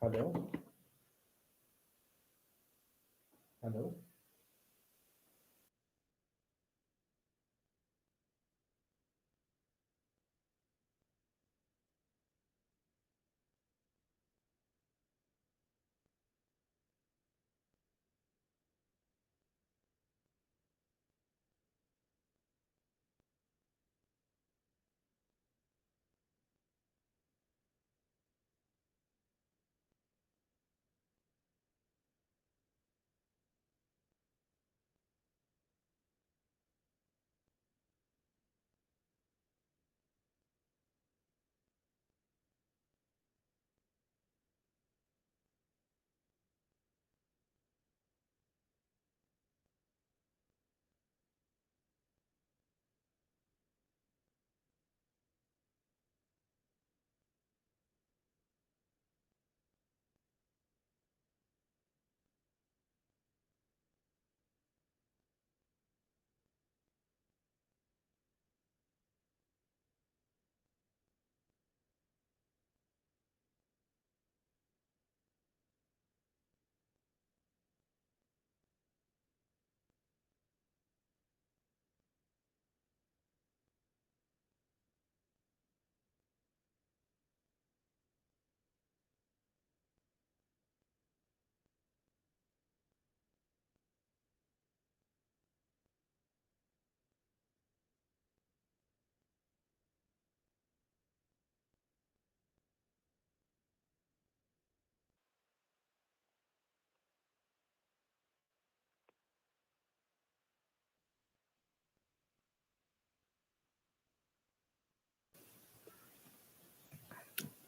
Hello? Hello?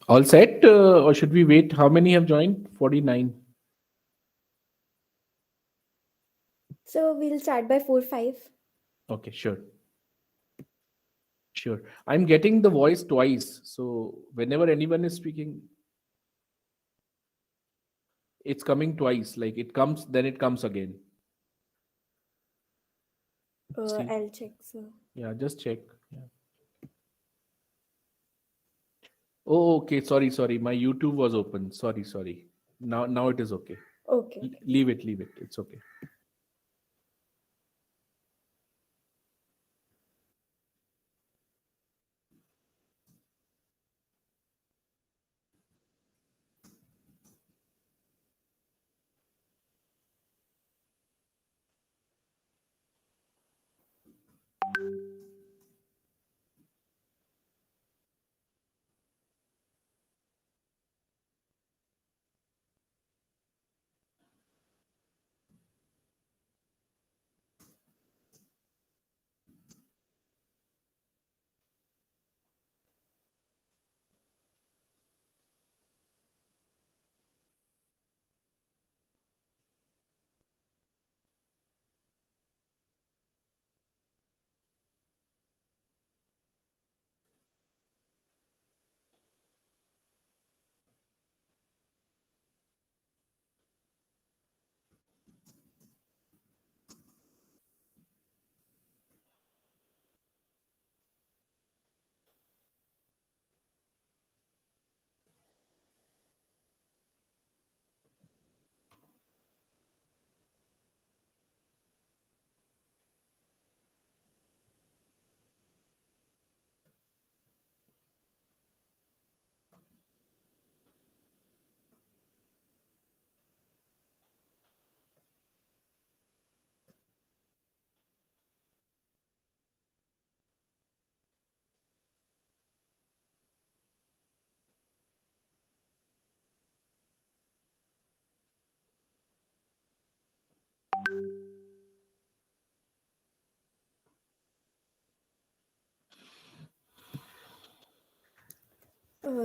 All set? Or should we wait? How many have joined? 49. So we'll start by 4-5. Okay, sure. Sure. I'm getting the voice twice. So whenever anyone is speaking, it's coming twice. Like it comes, then it comes again. See? I'll check. So Yeah, just check. Yeah. Oh, okay. Sorry, sorry. My YouTube was open. Sorry, sorry. Now it is okay. okay, okay. Leave it, leave it. It's okay.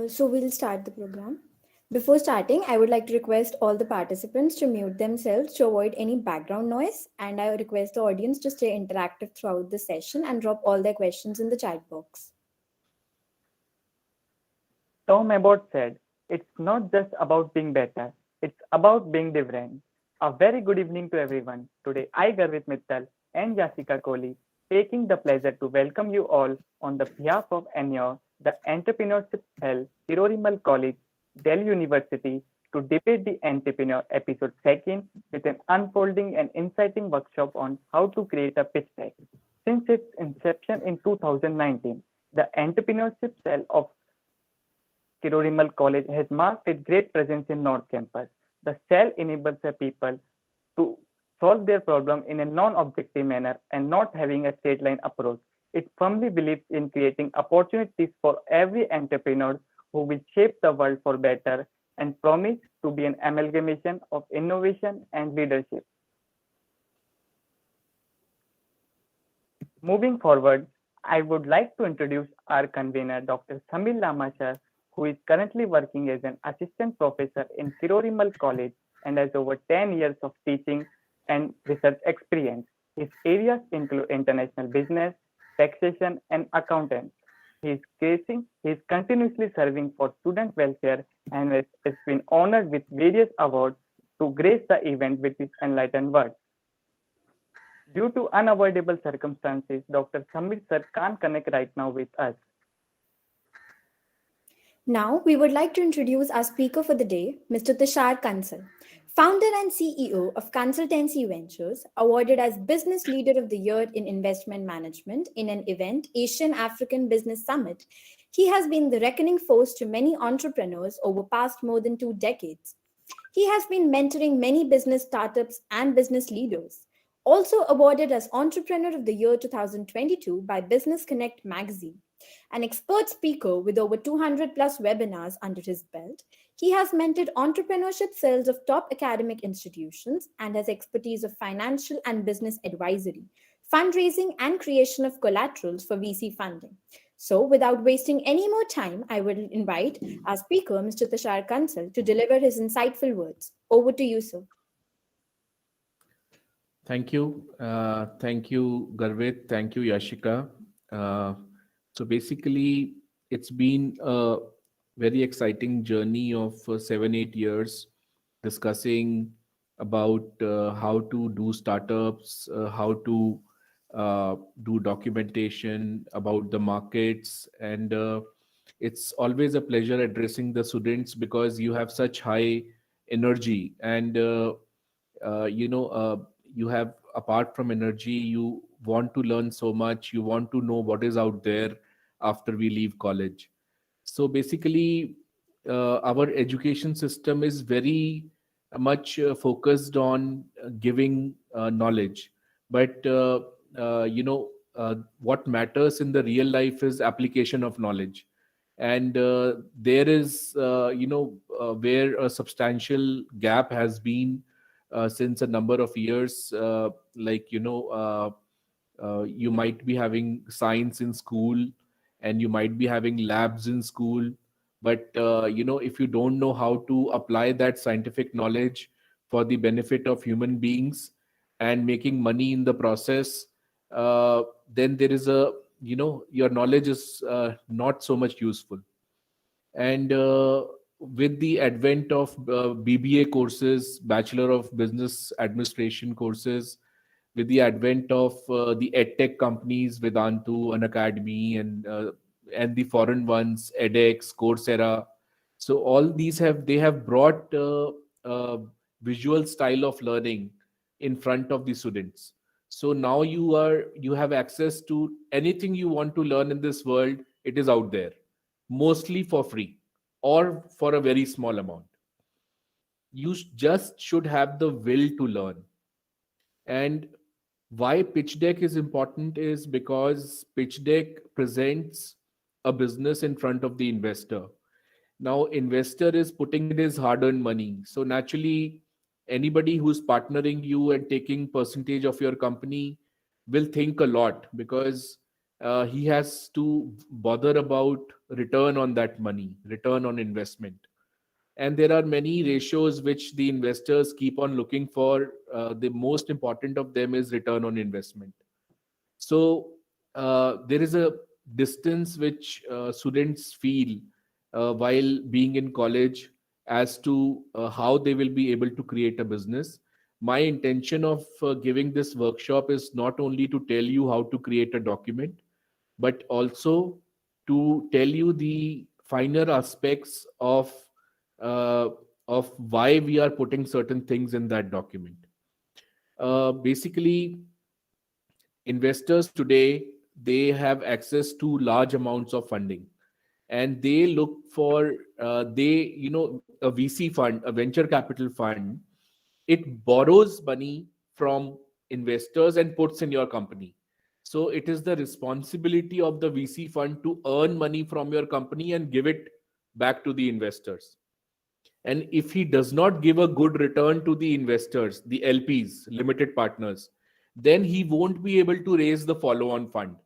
So we'll start the program. Before starting, I would like to request all the participants to mute themselves to avoid any background noise, and I request the audience to stay interactive throughout the session and drop all their questions in the chat box. Tom Abbott said, "It's not just about being better, it's about being different." A very good evening to everyone. Today, I, Garvit Mittal and Jasika Kohli, taking the pleasure to welcome you all on the behalf of NEO, the Entrepreneurship Hell, Hirorimal College, Delhi University, to Debate the Entrepreneur, episode 2nd, with an unfolding and inciting workshop on how to create a pitch deck. Since its inception in 2019, the Entrepreneurship Cell of Kirorimal College has marked its great presence in North Campus. The cell enables the people to solve their problem in a non-objective manner and not having a straight line approach. It firmly believes in creating opportunities for every entrepreneur who will shape the world for better and promise to be an amalgamation of innovation and leadership. Moving forward, I would like to introduce our convener, Dr. Samir Lamachar, who is currently working as an assistant professor in Kirorimal College and has over 10 years of teaching and research experience. His areas include international business, taxation, and accounting. He is continuously serving for student welfare and has been honored with various awards to grace the event with his enlightened words. Due to unavoidable circumstances, Dr. Samir sir can't connect right now with us. Now, we would like to introduce our speaker for the day, Mr. Tushar Kansal, founder and CEO of Kansaltancy Ventures, awarded as Business Leader of the Year in Investment Management in an event, Asian African Business Summit. He has been the reckoning force to many entrepreneurs over past more than 2 decades. He has been mentoring many business startups and business leaders. Also awarded as Entrepreneur of the Year 2022 by Business Connect magazine. An expert speaker with over 200 plus webinars under his belt, he has mentored entrepreneurship cells of top academic institutions and has expertise of financial and business advisory, fundraising, and creation of collaterals for VC funding. So, without wasting any more time, I will invite our speaker, Mr. Tushar Kansal, to deliver his insightful words. Over to you, sir. Thank you. Thank you, Garvit. Thank you, Yashika. Uh, so basically, it's been a very exciting journey of 7, 8 years discussing about how to do startups, how to do documentation about the markets. And it's always a pleasure addressing the students because you have such high energy and you have, apart from energy, you want to learn so much, you want to know what is out there after we leave college. So basically, our education system is very much focused on giving knowledge, but what matters in the real life is application of knowledge. And there is where a substantial gap has been since a number of years, you might be having science in school and you might be having labs in school, but if you don't know how to apply that scientific knowledge for the benefit of human beings and making money in the process, then there is a your knowledge is not so much useful. And with the advent of BBA courses, Bachelor of Business Administration courses, with the advent of the edtech companies, Vedantu, An Academy, and the foreign ones, edX, Coursera. So all these have brought visual style of learning in front of the students. So now you have access to anything you want to learn in this world. It is out there, mostly for free or for a very small amount. You just should have the will to learn. And why pitch deck is important is because pitch deck presents a business in front of the investor. Now investor is putting in his hard earned money, so naturally anybody who's partnering you and taking percentage of your company will think a lot, because he has to bother about return on that money, return on investment. And there are many ratios which the investors keep on looking for. The most important of them is return on investment. So there is a distance which students feel while being in college as to how they will be able to create a business. My intention of giving this workshop is not only to tell you how to create a document, but also to tell you the finer aspects of uh, of why we are putting certain things in that document. Basically, investors today, they have access to large amounts of funding, and they look for they a VC fund, a venture capital fund, it borrows money from investors and puts in your company. So it is the responsibility of the VC fund to earn money from your company and give it back to the investors. And if he does not give a good return to the investors, the LPs, limited partners, then he won't be able to raise the follow on fund.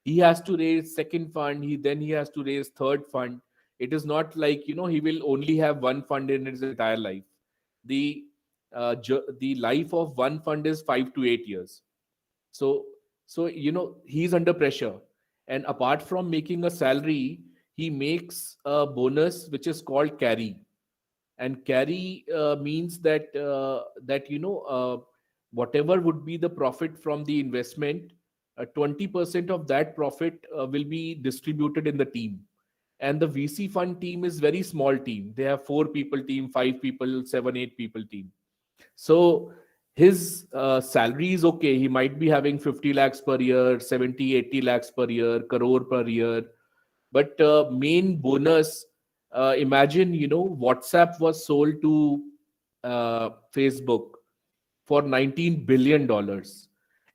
He has to raise second fund, he has to raise third fund. It is not like, he will only have one fund in his entire life. The the life of one fund is 5 to 8 years. So he's under pressure, and apart from making a salary, he makes a bonus which is called carry. And carry means that whatever would be the profit from the investment, 20% of that profit will be distributed in the team. And the VC fund team is very small team. They have 4 people team, 5 people, 7, 8 people team. So his salary is okay. He might be having 50 lakhs per year, 70, 80 lakhs per year, crore per year. But main bonus, imagine, WhatsApp was sold to Facebook for $19 billion.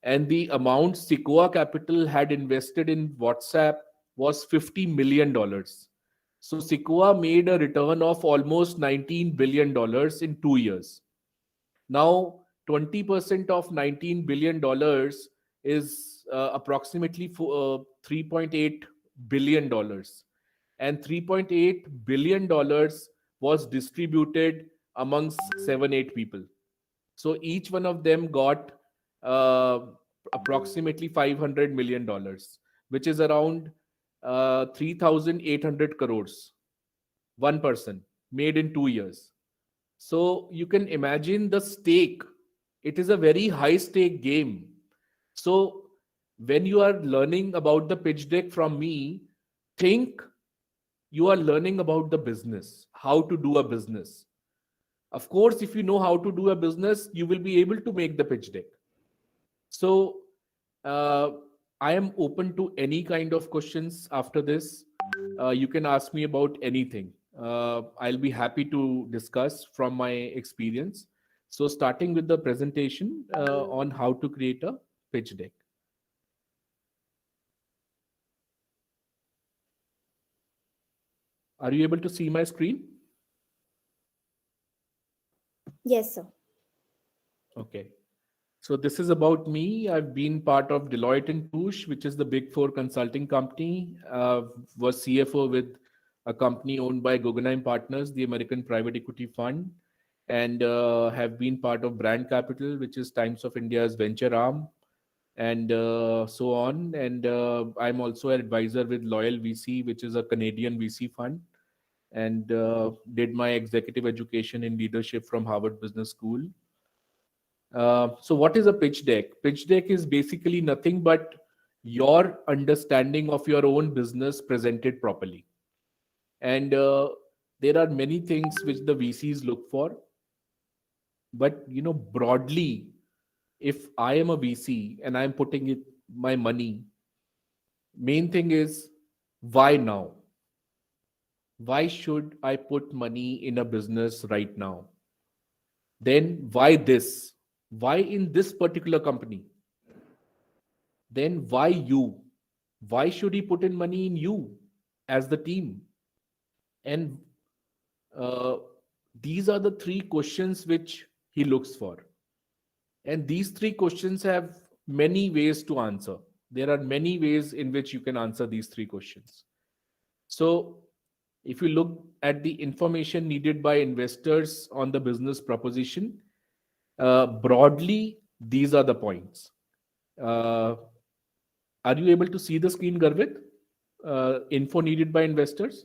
And the amount Sequoia Capital had invested in WhatsApp was $50 million. So Sequoia made a return of almost $19 billion in 2 years. Now, 20% of $19 billion is approximately $3.8 billion. And $3.8 billion was distributed amongst 7, 8 people. So each one of them got uh, approximately $500 million, which is around 3,800 crores. One person made in 2 years. So you can imagine the stake. It is a very high stake game. So when you are learning about the pitch deck from me, think you are learning about the business, how to do a business. Of course, if you know how to do a business, you will be able to make the pitch deck. So uh, I am open to any kind of questions after this. You can ask me about anything. I'll be happy to discuss from my experience. So, starting with the presentation on how to create a pitch deck. Are you able to see my screen? Yes, sir. Okay. So this is about me. I've been part of Deloitte and Touche, which is the big four consulting company. Was CFO with a company owned by Guggenheim Partners, the American private equity fund, and have been part of Brand Capital, which is Times of India's venture arm, and so on. And I'm also an advisor with Loyal VC, which is a Canadian VC fund, and did my executive education in leadership from Harvard Business School. So, what is a pitch deck? Pitch deck is basically nothing but your understanding of your own business presented properly. And there are many things which the VCs look for. But broadly, if I am a VC and I'm putting my money, main thing is why now? Why should I put money in a business right now? Then why this? Why in this particular company? Then why you? Why should he put in money in you as the team? And uh, these are the three questions which he looks for. And these three questions have many ways to answer. There are many ways in which you can answer these three questions. So, if you look at the information needed by investors on the business proposition, broadly, these are the points. Uh, are you able to see the screen, Garvit? Info needed by investors?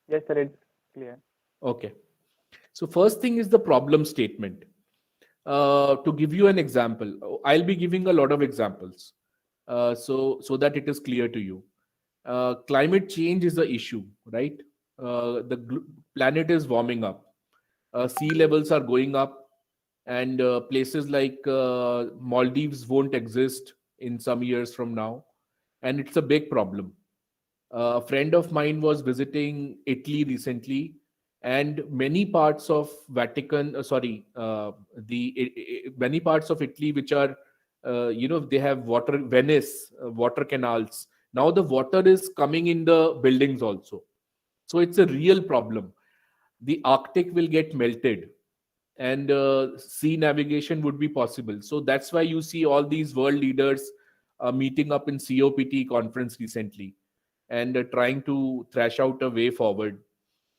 Yes, sir, it's clear. Okay. So, first thing is the problem statement. To give you an example, I'll be giving a lot of examples so that it is clear to you. Climate change is the issue, right? the planet is warming up. Sea levels are going up, and places like Maldives won't exist in some years from now, and it's a big problem. A friend of mine was visiting Italy recently, and many parts of Vatican, many parts of Italy which are, they have water, Venice, water canals. Now the water is coming in the buildings also, so it's a real problem. The Arctic will get melted, and sea navigation would be possible. So that's why you see all these world leaders meeting up in COPT conference recently, and trying to thrash out a way forward.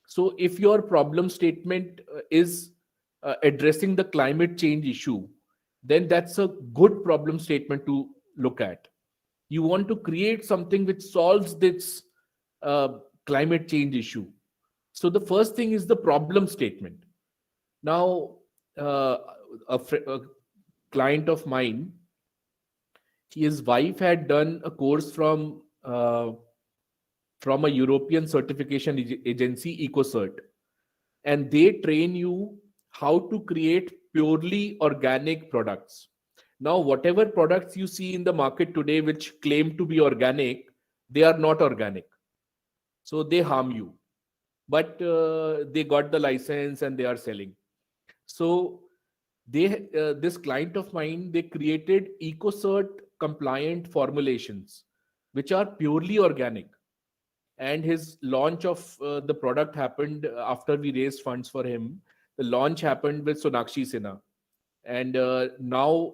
So if your problem statement is addressing the climate change issue, then that's a good problem statement to look at. You want to create something which solves this uh, climate change issue. So the first thing is the problem statement. Now, a client of mine, his wife had done a course from a European certification agency, EcoCert, and they train you how to create purely organic products. Now, whatever products you see in the market today which claim to be organic, they are not organic. So they harm you. But they got the license and they are selling. So this client of mine, they created EcoCert compliant formulations, which are purely organic. And his launch of the product happened after we raised funds for him. The launch happened with Sonakshi Sinha, and now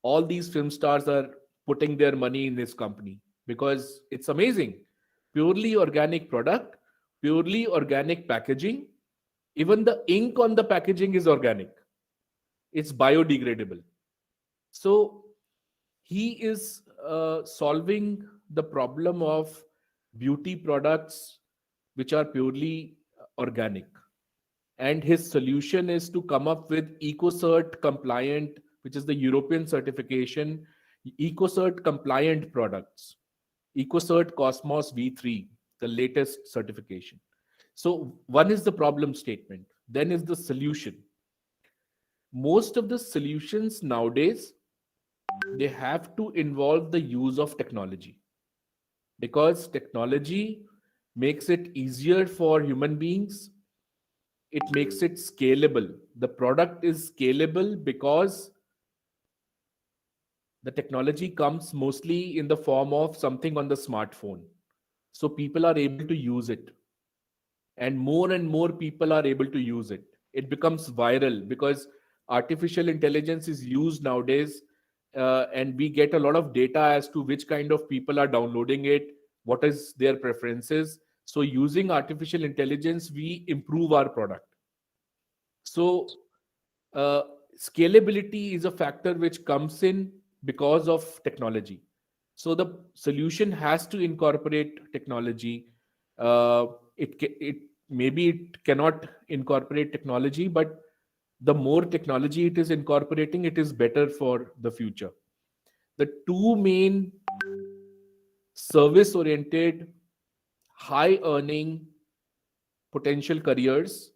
all these film stars are putting their money in this company because it's amazing. Purely organic product, purely organic packaging. Even the ink on the packaging is organic. It's biodegradable. So he is solving the problem of beauty products which are purely organic. And his solution is to come up with EcoCert compliant, which is the European certification, EcoCert compliant products. EcoCert Cosmos V3, the latest certification. So one is the problem statement, then is the solution. Most of the solutions nowadays, they have to involve the use of technology, because technology makes it easier for human beings. It makes it scalable. The product is scalable because the technology comes mostly in the form of something on the smartphone, so people are able to use it, and more people are able to use it. It becomes viral because artificial intelligence is used nowadays, and we get a lot of data as to which kind of people are downloading it, what is their preferences. So using artificial intelligence, we improve our product. So uh, scalability is a factor which comes in because of technology. So the solution has to incorporate technology. It maybe it cannot incorporate technology, but the more technology it is incorporating, it is better for the future. The two main service oriented, high earning potential careers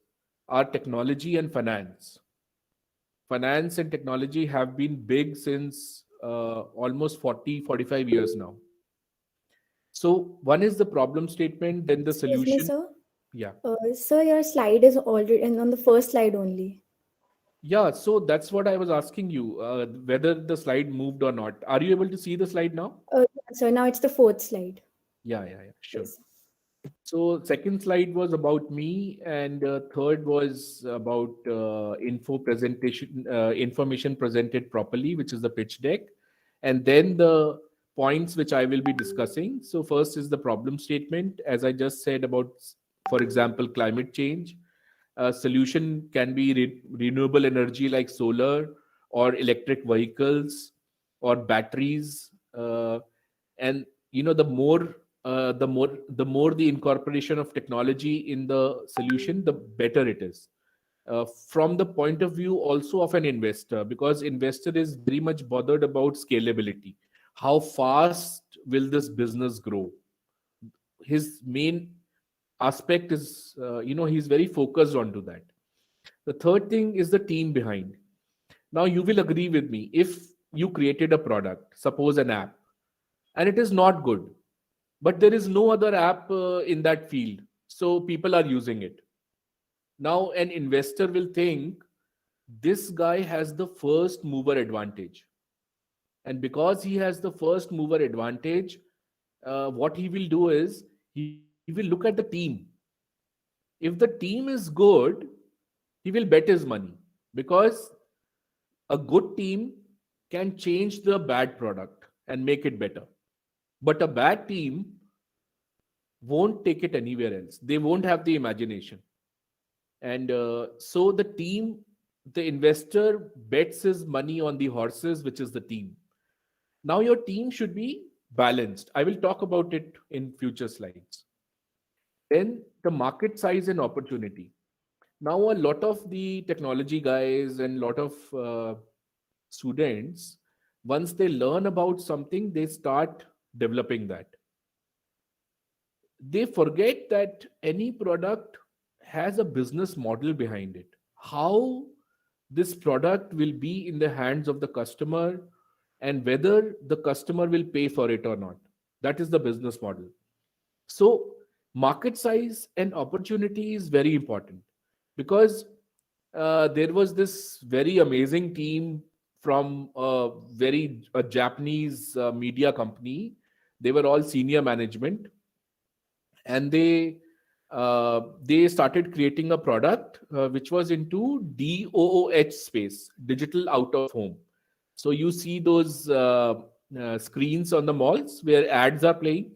are technology and finance. Finance and technology have been big since almost 40-45 years now. So one is the problem statement, then the Excuse me, solution. sir. Yeah. Sir, your slide is already on the first slide only. Yeah, so that's what I was asking you, whether the slide moved or not. Are you able to see the slide now? Yeah, so now it's the fourth slide. Yeah, sure. Yes. So second slide was about me, and third was about information presented properly, which is the pitch deck, and then the points which I will be discussing. So first is the problem statement, as I just said about, for example, climate change. A solution can be renewable energy like solar or electric vehicles or batteries, and the more the incorporation of technology in the solution, the better it is. From the point of view also of an investor, because investor is very much bothered about scalability. How fast will this business grow? His main aspect is, he's very focused onto that. The third thing is the team behind. Now, you will agree with me. If you created a product, suppose an app, and it is not good, but there is no other app in that field, so people are using it. Now, an investor will think this guy has the first mover advantage. And because he has the first mover advantage, what he will do is he will look at the team. If the team is good, he will bet his money, because a good team can change the bad product and make it better. But a bad team won't take it anywhere else. They won't have the imagination. And so the investor bets his money on the horses, which is the team. Now, your team should be balanced. I will talk about it in future slides. Then, the market size and opportunity. Now, a lot of the technology guys and lot of students, once they learn about something, they start developing that. They forget that any product has a business model behind it. How this product will be in the hands of the customer, and whether the customer will pay for it or not. That is the business model. So, market size and opportunity is very important, because there was this very amazing team from a Japanese media company. They were all senior management, and they started creating a product which was into DOOH space, digital out of home. So you see those screens on the malls where ads are playing.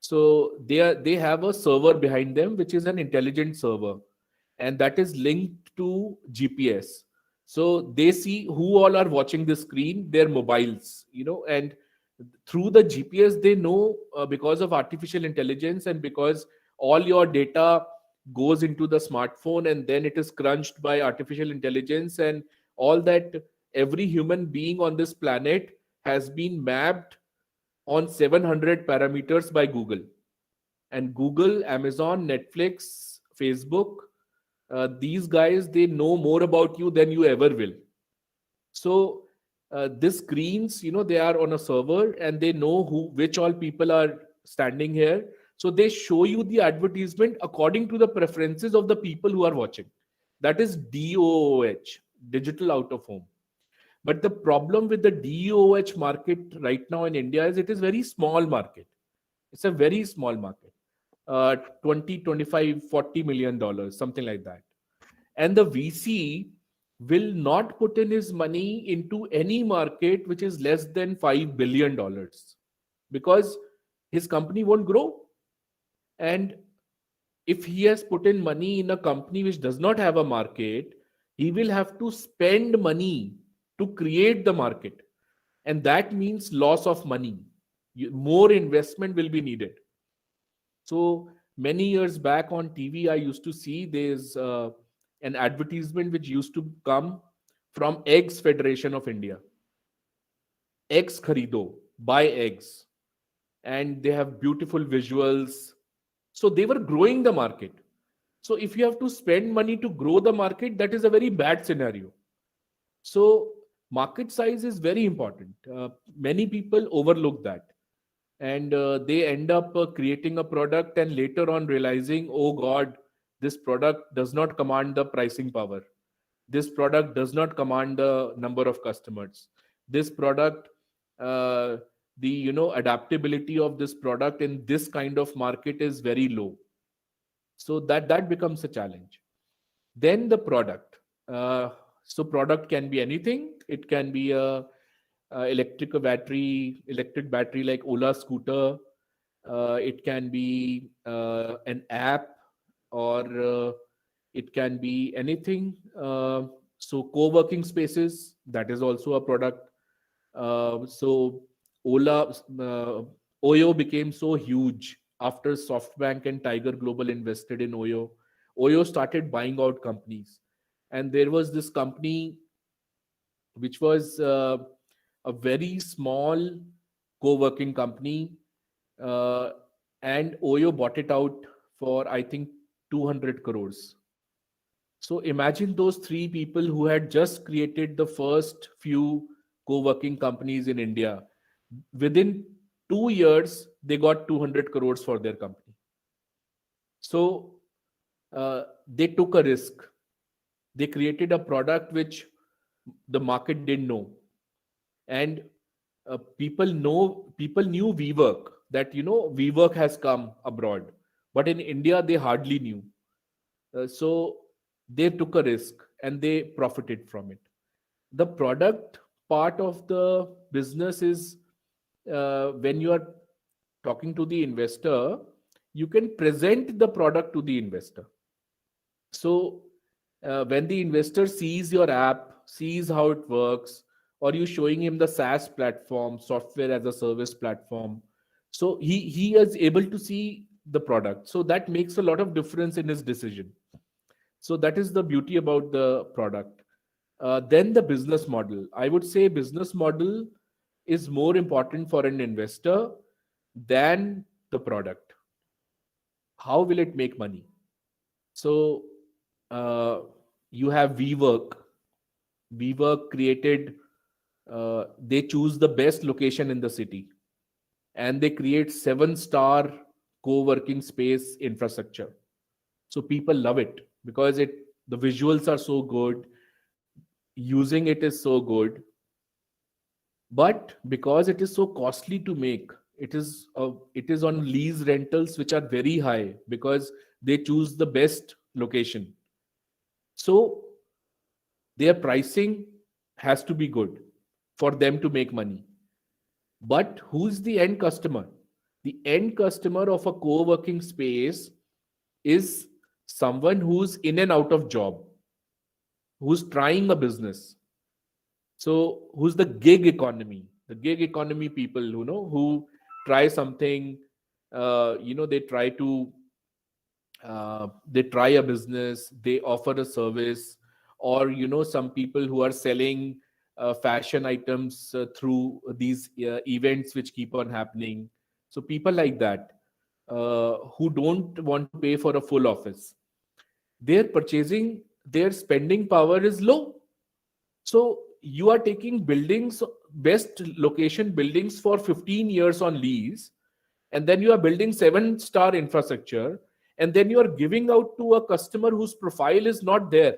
So they have a server behind them, which is an intelligent server, and that is linked to GPS. So they see who all are watching the screen, their mobiles, and through the GPS they know, because of artificial intelligence and because all your data goes into the smartphone and then it is crunched by artificial intelligence, and all that, every human being on this planet has been mapped on 700 parameters by Google. And Google, Amazon, Netflix, Facebook, these guys, they know more about you than you ever will. So this screens, they are on a server and they know which all people are standing here. So they show you the advertisement according to the preferences of the people who are watching. That is DOOH, digital out of home. But the problem with the DOOH market right now in India is it is very small market. It's a very small market. 20, 25, $40 million, something like that. And the VC will not put in his money into any market which is less than $5 billion, because his company won't grow. And if he has put in money in a company which does not have a market, he will have to spend money to create the market. And that means loss of money. More investment will be needed. So many years back on TV, I used to see there's an advertisement which used to come from Eggs Federation of India. Eggs Kharido, buy eggs. And they have beautiful visuals. So they were growing the market. So if you have to spend money to grow the market, that is a very bad scenario. So market size is very important. Many people overlook that, and they end up creating a product and later on realizing, oh God, this product does not command the pricing power. This product does not command the number of customers. This product, uh, the adaptability of this product in this kind of market is very low. So that becomes a challenge. Then the product. So product can be anything. It can be a electric battery like Ola scooter. It can be an app, or it can be anything. So co-working spaces, that is also a product. So Ola, Oyo became so huge after SoftBank and Tiger Global invested in Oyo. Oyo started buying out companies, and there was this company which was a very small co-working company, uh, and Oyo bought it out for, I think, 200 crores. So imagine those three people who had just created the first few co-working companies in India. Within 2 years, they got 200 crores for their company. So they took a risk. They created a product which the market didn't know. And people knew WeWork, that WeWork has come abroad, but in India they hardly knew. So they took a risk and they profited from it. The product part of the business is, when you are talking to the investor, you can present the product to the investor. So when the investor sees your app, sees how it works, or you showing him the SaaS platform, software as a service platform, so he is able to see the product. So that makes a lot of difference in his decision. So that is the beauty about the product. Then the business model. I would say business model is more important for an investor than the product. How will it make money? So uh, you have WeWork. WeWork created, they choose the best location in the city and they create 7-star co-working space infrastructure. So people love it because the visuals are so good, using it is so good, but because it is so costly to make, it is on lease rentals which are very high because they choose the best location. So their pricing has to be good for them to make money. But who's the end customer? The end customer of a co-working space is someone who's in and out of job, who's trying a business. So who's the gig economy? The gig economy people who try something, they try to they try a business, they offer a service, or some people who are selling fashion items through these events which keep on happening. So people like that, who don't want to pay for a full office, their spending power is low. So you are taking buildings, best location buildings for 15 years on lease, and then you are building 7-star infrastructure, and then you are giving out to a customer whose profile is not there.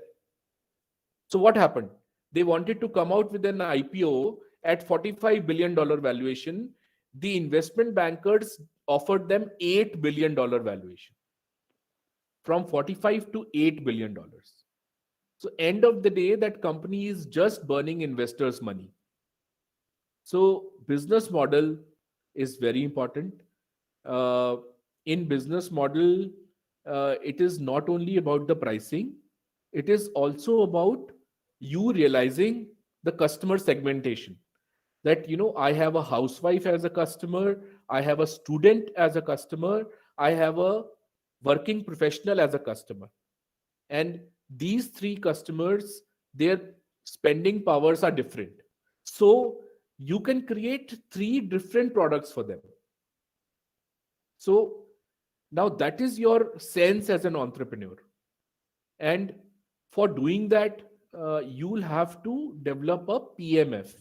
So what happened? They wanted to come out with an IPO at $45 billion valuation. The investment bankers offered them $8 billion valuation, from 45 to $8 billion. So end of the day, that company is just burning investors' money. So business model is very important. Uh, in business model, it is not only about the pricing, it is also about you realizing the customer segmentation. That I have a housewife as a customer, I have a student as a customer, I have a working professional as a customer. And these three customers, their spending powers are different. So you can create three different products for them. So now that is your sense as an entrepreneur. And for doing that, you'll have to develop a PMF,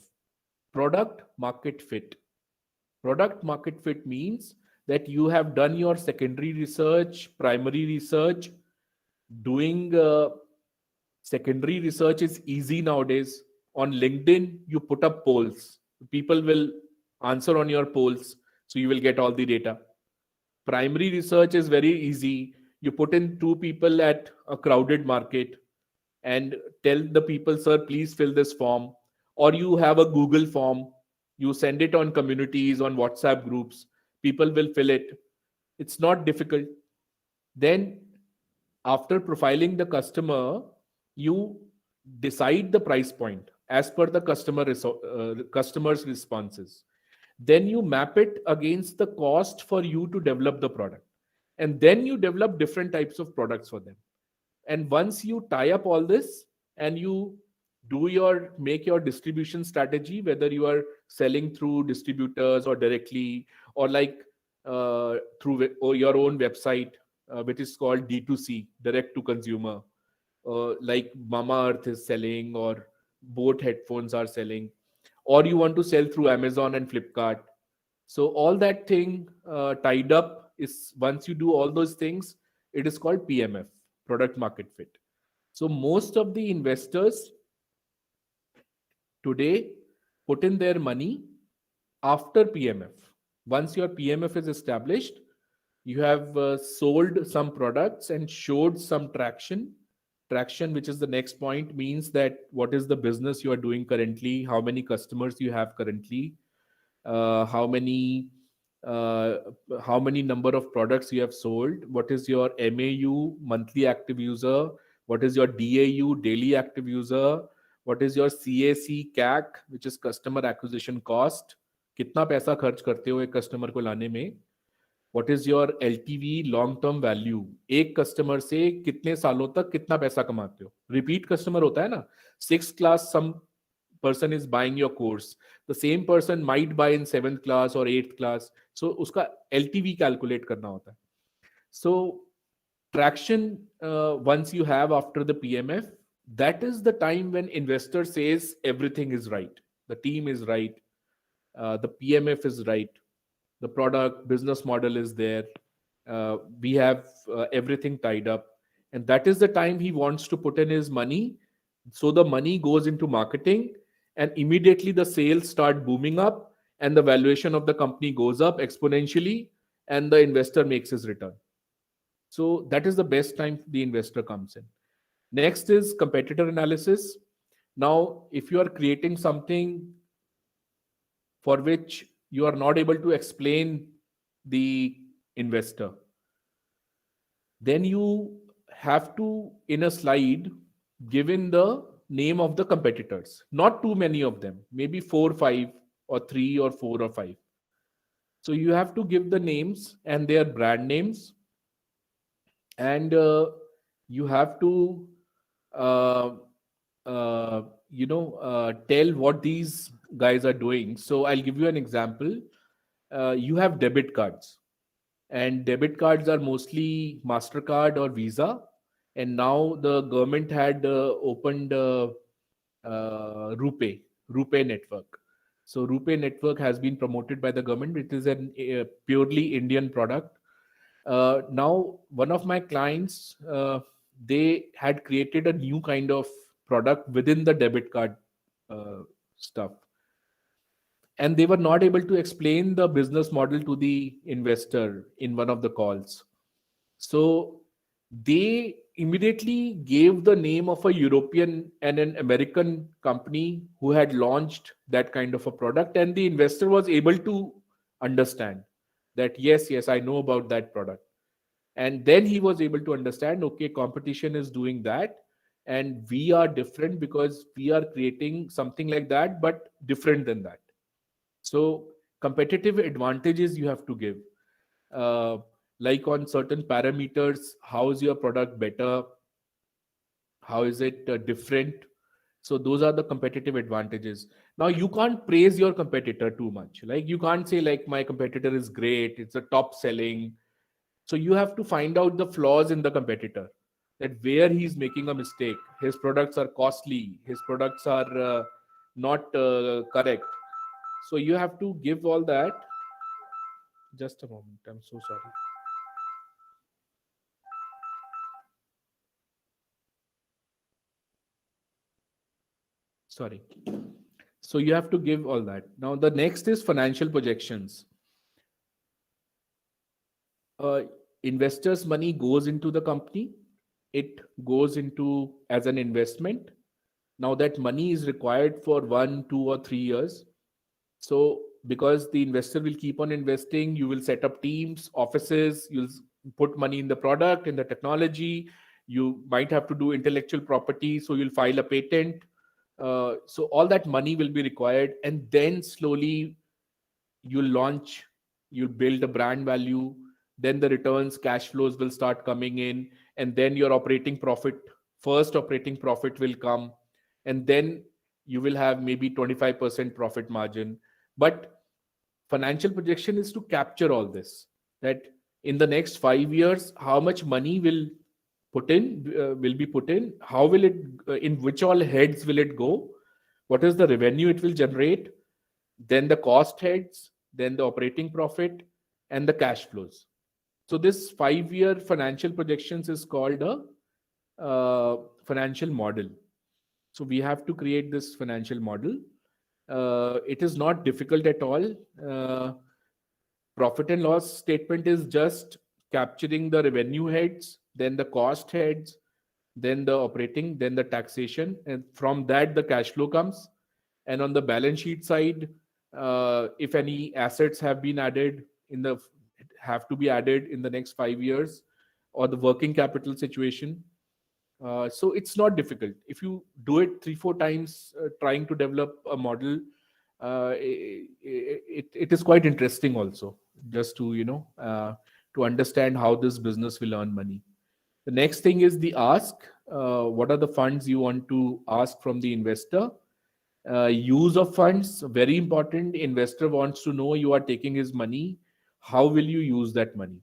product market fit. Product market fit means that you have done your secondary research, primary research. Doing secondary research is easy nowadays. On LinkedIn, you put up polls. People will answer on your polls, so you will get all the data. Primary research is very easy. You put in two people at a crowded market and tell the people, sir, please fill this form. Or you have a Google form, you send it on communities, on WhatsApp groups, people will fill it. It's not difficult. Then after profiling the customer, you decide the price point as per the customer's responses. Then you map it against the cost for you to develop the product, and then you develop different types of products for them. And once you tie up all this and you make your distribution strategy, whether you are selling through distributors or directly, or like through your own website, which is called D2C, direct to consumer, like Mama Earth is selling, or Boat headphones are selling, or you want to sell through Amazon and Flipkart. So all that thing tied up is, once you do all those things, it is called PMF, product market fit. So most of the investors today put in their money after PMF. Once your PMF is established, you have sold some products and showed some traction. Traction, which is the next point, means that what is the business you are doing currently, how many customers you have currently, uh, how many uh, how many number of products you have sold, what is your MAU, monthly active user, what is your DAU, daily active user, what is your CAC, CAC, which is customer acquisition cost, कितना पैसा खर्च करते हो एक customer को लाने में, what is your LTV, long term value, एक कस्टमर से कितने सालों तक कितना पैसा कमाते हो, रिपीट कस्टमर होता है ना, 6th class some person is buying your course, the same person might buy in 7th class or 8th class, so uska LTV calculate karna hota hai. So traction, once you have after the PMF, that is the time when investor says everything is right, the team is right, the PMF is right, the product business model is there, we have everything tied up, and that is the time he wants to put in his money. So the money goes into marketing, and immediately the sales start booming up, and the valuation of the company goes up exponentially, and the investor makes his return. So that is the best time the investor comes in. Next is competitor analysis. Now, if you are creating something for which you are not able to explain the investor, then you have to, in a slide, give in the name of the competitors, not too many of them, maybe 4 5 or 3 or 4 or 5. So you have to give the names and their brand names, and you have to uh, tell what these guys are doing. So I'll give you an example. You have debit cards, and debit cards are mostly Mastercard or Visa, and now the government had opened RuPay network. So RuPay network has been promoted by the government. It is an purely Indian product. Now one of my clients, they had created a new kind of product within the debit card uh, stuff, and they were not able to explain the business model to the investor in one of the calls. So they immediately gave the name of a European and an American company who had launched that kind of a product, and the investor was able to understand that yes, yes, I know about that product. And then he was able to understand, okay, competition is doing that, and we are different because we are creating something like that but different than that. So competitive advantages you have to give, uh, like on certain parameters, how is your product better, how is it different. So those are the competitive advantages. Now you can't praise your competitor too much, like you can't say like my competitor is great, it's a top selling. So you have to find out the flaws in the competitor, that where he's making a mistake, his products are costly, his products are not correct. So you have to give all that. Just a moment, I'm so sorry. Sorry. So you have to give all that. Now the next is financial projections. uh, Investors money goes into the company, it goes into as an investment. Now that money is required for 1 2 or 3 years. So because the investor will keep on investing, you will set up teams, offices, you'll put money in the product, in the technology, you might have to do intellectual property, so you'll file a patent. So all that money will be required, and then slowly you launch, you build a brand value, then the returns, cash flows will start coming in, and then your operating profit, first operating profit will come, and then you will have maybe 25% profit margin. But financial projection is to capture all this, that In the next 5 years, how much money will be put in, how will it, in which all heads will it go, what is the revenue it will generate, then the cost heads, then the operating profit, and the cash flows. So this 5-year financial projections is called a financial model. So we have to create this financial model. It is not difficult at all. Profit and loss statement is just capturing the revenue heads, then the cost heads, then the operating, then the taxation, and from that the cash flow comes. And on the balance sheet side, if any assets have been added in the have to be added in the next 5 years, or the working capital situation. So it's not difficult. If you do it 3-4 times, trying to develop a model, it is quite interesting also, just to to understand how this business will earn money. The next thing is the ask. What are the funds you want to ask from the investor? Use of funds, very important. Investor wants to know you are taking his money. How will you use that money?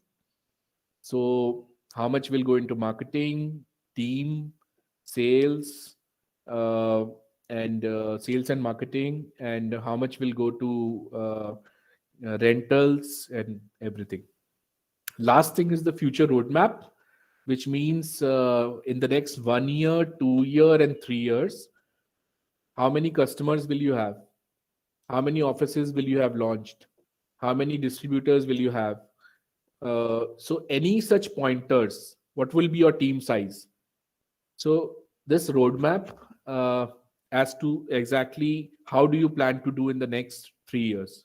So, how much will go into marketing, team, sales, uh, and sales and marketing, and how much will go to rentals and everything. Last thing is the future roadmap, which means in the next 1 year, 2 year, and 3 years, how many customers will you have? How many offices will you have launched? How many distributors will you have? So any such pointers, what will be your team size? So this roadmap, as to exactly how do you plan to do in the next 3 years.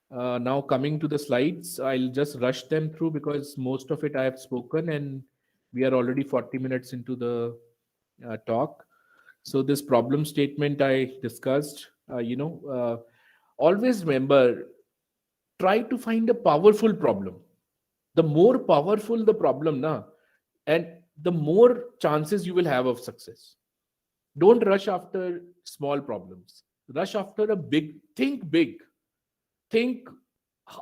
Now coming to the slides, I'll just rush them through because most of it I have spoken, and we are already 40 minutes into the talk. So this problem statement I discussed, always remember, try to find a powerful problem. The more powerful the problem, na, and the more chances you will have of success. Don't rush after small problems. Rush after a big. Think big. Think,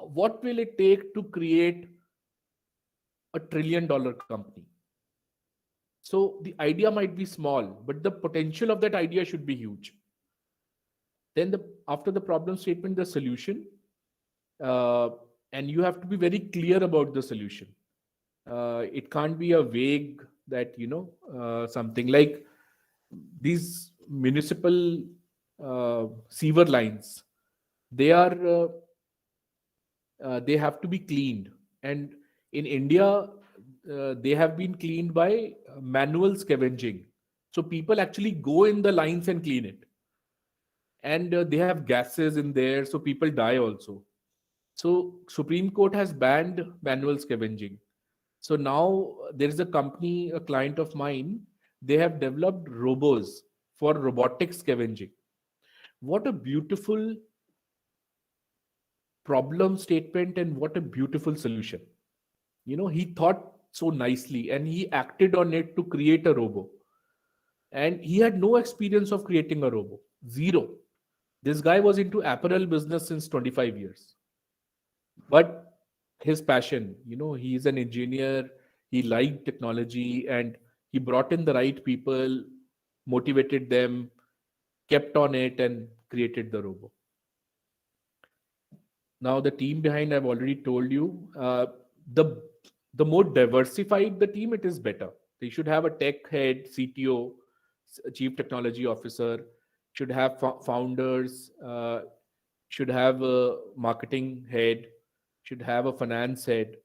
what will it take to create $1 trillion company? So the idea might be small, but the potential of that idea should be huge. Then after the problem statement, the solution, uh, and you have to be very clear about the solution. It can't be a vague, that something like these municipal sewer lines. They are they have to be cleaned, and in India, they have been cleaned by manual scavenging. So people actually go in the lines and clean it, and they have gases in there, so people die also. So Supreme Court has banned manual scavenging. So now there is a company, a client of mine, they have developed robos for robotic scavenging. What a beautiful problem statement, and what a beautiful solution. He thought so nicely and he acted on it to create a robo. And he had no experience of creating a robo. Zero. This guy was into apparel business since 25 years. But his passion, he is an engineer, he liked technology, and he brought in the right people, motivated them, kept on it, and created the robo. Now the team behind, I've already told you, the the more diversified the team, it is better. They should have a tech head, CTO, chief technology officer, should have founders, should have a marketing head, should have a finance head.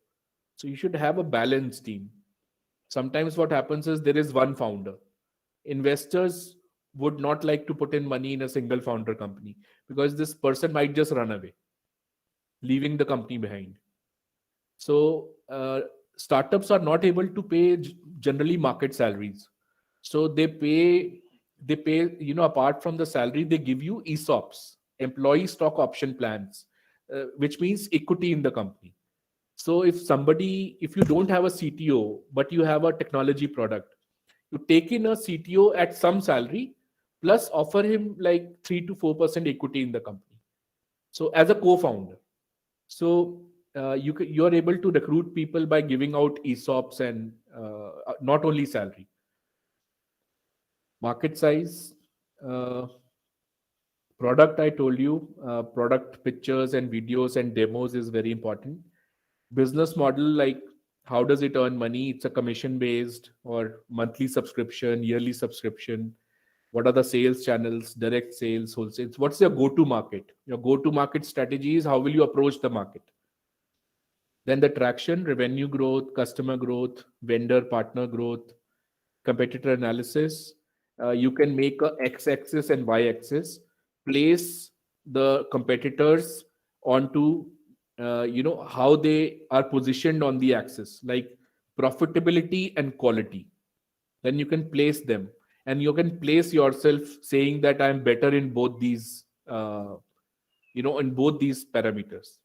So you should have a balanced team. Sometimes what happens is there is one founder. Investors would not like to put in money in a single founder company because this person might just run away, leaving the company behind. So startups are not able to pay generally market salaries. So they pay, apart from the salary, they give you ESOPs, employee stock option plans, which means equity in the company. So if you don't have a CTO, but you have a technology product, you take in a CTO at some salary, plus offer him like 3 to 4% equity in the company. So as a co-founder. So you are able to recruit people by giving out ESOPs and not only salary. Market size, uh, product, I told you, product pictures and videos and demos is very important. Business model, like how does it earn money? It's a commission based or monthly subscription, yearly subscription. What are the sales channels, direct sales, wholesale? What's your go to market? Your go to market strategy is how will you approach the market? Then the traction, revenue growth, customer growth, vendor partner growth, competitor analysis. You can make a x-axis and y-axis, place the competitors onto how they are positioned on the axis, like profitability and quality. Then you can place them, and you can place yourself saying that I'm better in both these, in both these parameters.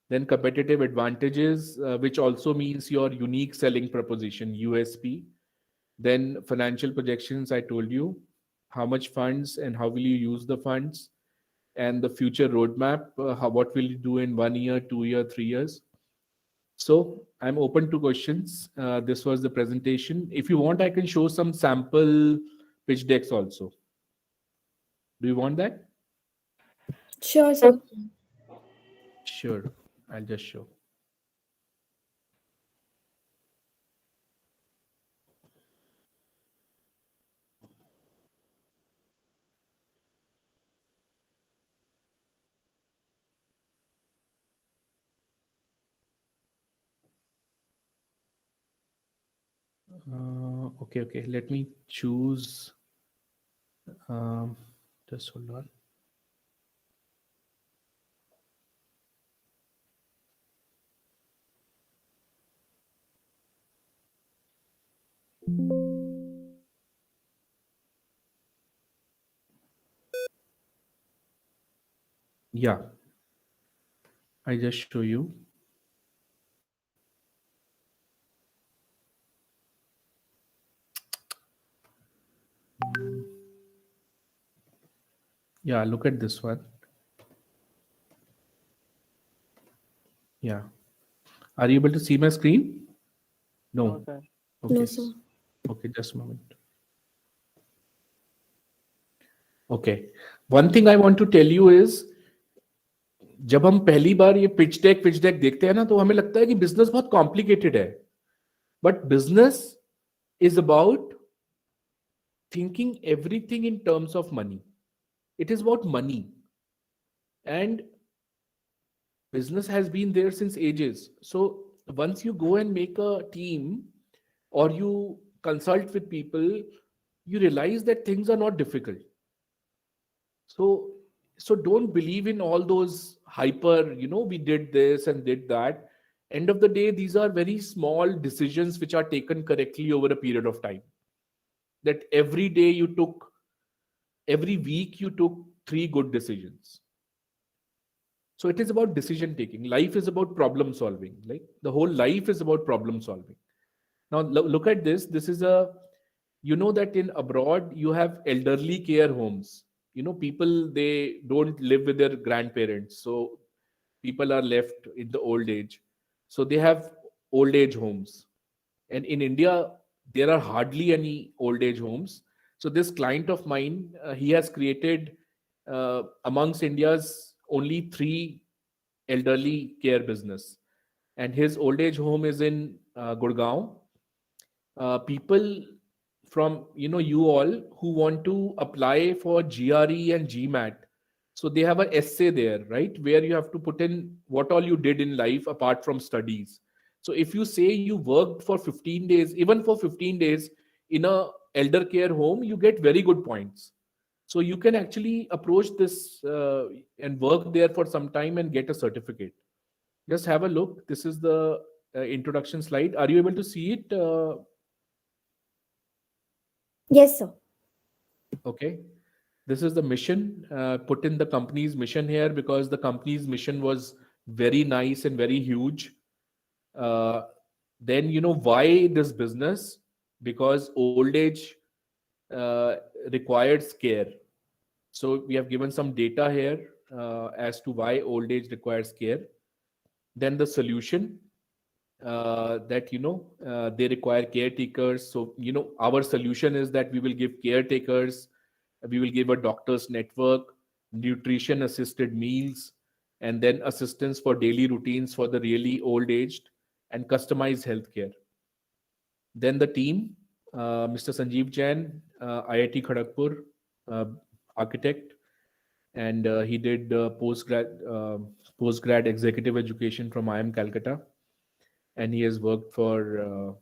Then competitive advantages, which also means your unique selling proposition, USP. Then financial projections, I told you how much funds and how will you use the funds, and the future roadmap, what will you do in 1 year, 2 year, 3 years. So I'm open to questions. This was the presentation. If you want, I can show some sample pitch decks also. Do you want that? Sure, sir. Sure, I'll just show. Okay. Let me choose. Um, just hold on. Yeah, I just show you. Yeah, look at this one. Yeah. Are you able to see my screen? No, No. sir. Okay. No, sir. Okay, just a moment. Okay. One thing I want to tell you is, जब हम पहली बार ये pitch deck देखते हैं ना, तो हमें लगता है कि बिजनेस बहुत कॉम्प्लिकेटेड है. But business is about thinking everything in terms of money. It is about money. And business has been there since ages. So once you go and make a team or you consult with people, you realize that things are not difficult. So so don't believe in all those hyper, we did this and did that. End of the day, these are very small decisions which are taken correctly over a period of time. That every day you took, every week you took 3 good decisions. So it is about decision taking. Life is about problem solving. Like the whole life is about problem solving. Now look at this. This is that in abroad you have elderly care homes. People, they don't live with their grandparents. So people are left in the old age. So they have old age homes. And in India, there are hardly any old age homes. So this client of mine, he has created amongst India's only 3 elderly care business, and his old age home is in Gurgaon. People from you all who want to apply for GRE and GMAT, so they have an essay there, right, where you have to put in what all you did in life apart from studies. So if you say you worked for 15 days, even for 15 days in a elder care home, you get very good points. So you can actually approach this and work there for some time and get a certificate. Just have a look. This is the introduction slide. Are you able to see it? Yes, sir. Okay. This is the mission. Put in the company's mission here because the company's mission was very nice and very huge. Uh, then, why this business? Because old age uh, requires care. So we have given some data here as to why old age requires care. Then the solution, that they require caretakers. So our solution is that we will give caretakers, we will give a doctor's network, nutrition assisted meals, and then assistance for daily routines for the really old aged, and customized healthcare. Then the team, Mr. Sanjeev Jain, IIT Kharagpur, uh, architect, and he did postgrad executive education from IIM Calcutta, and he has worked for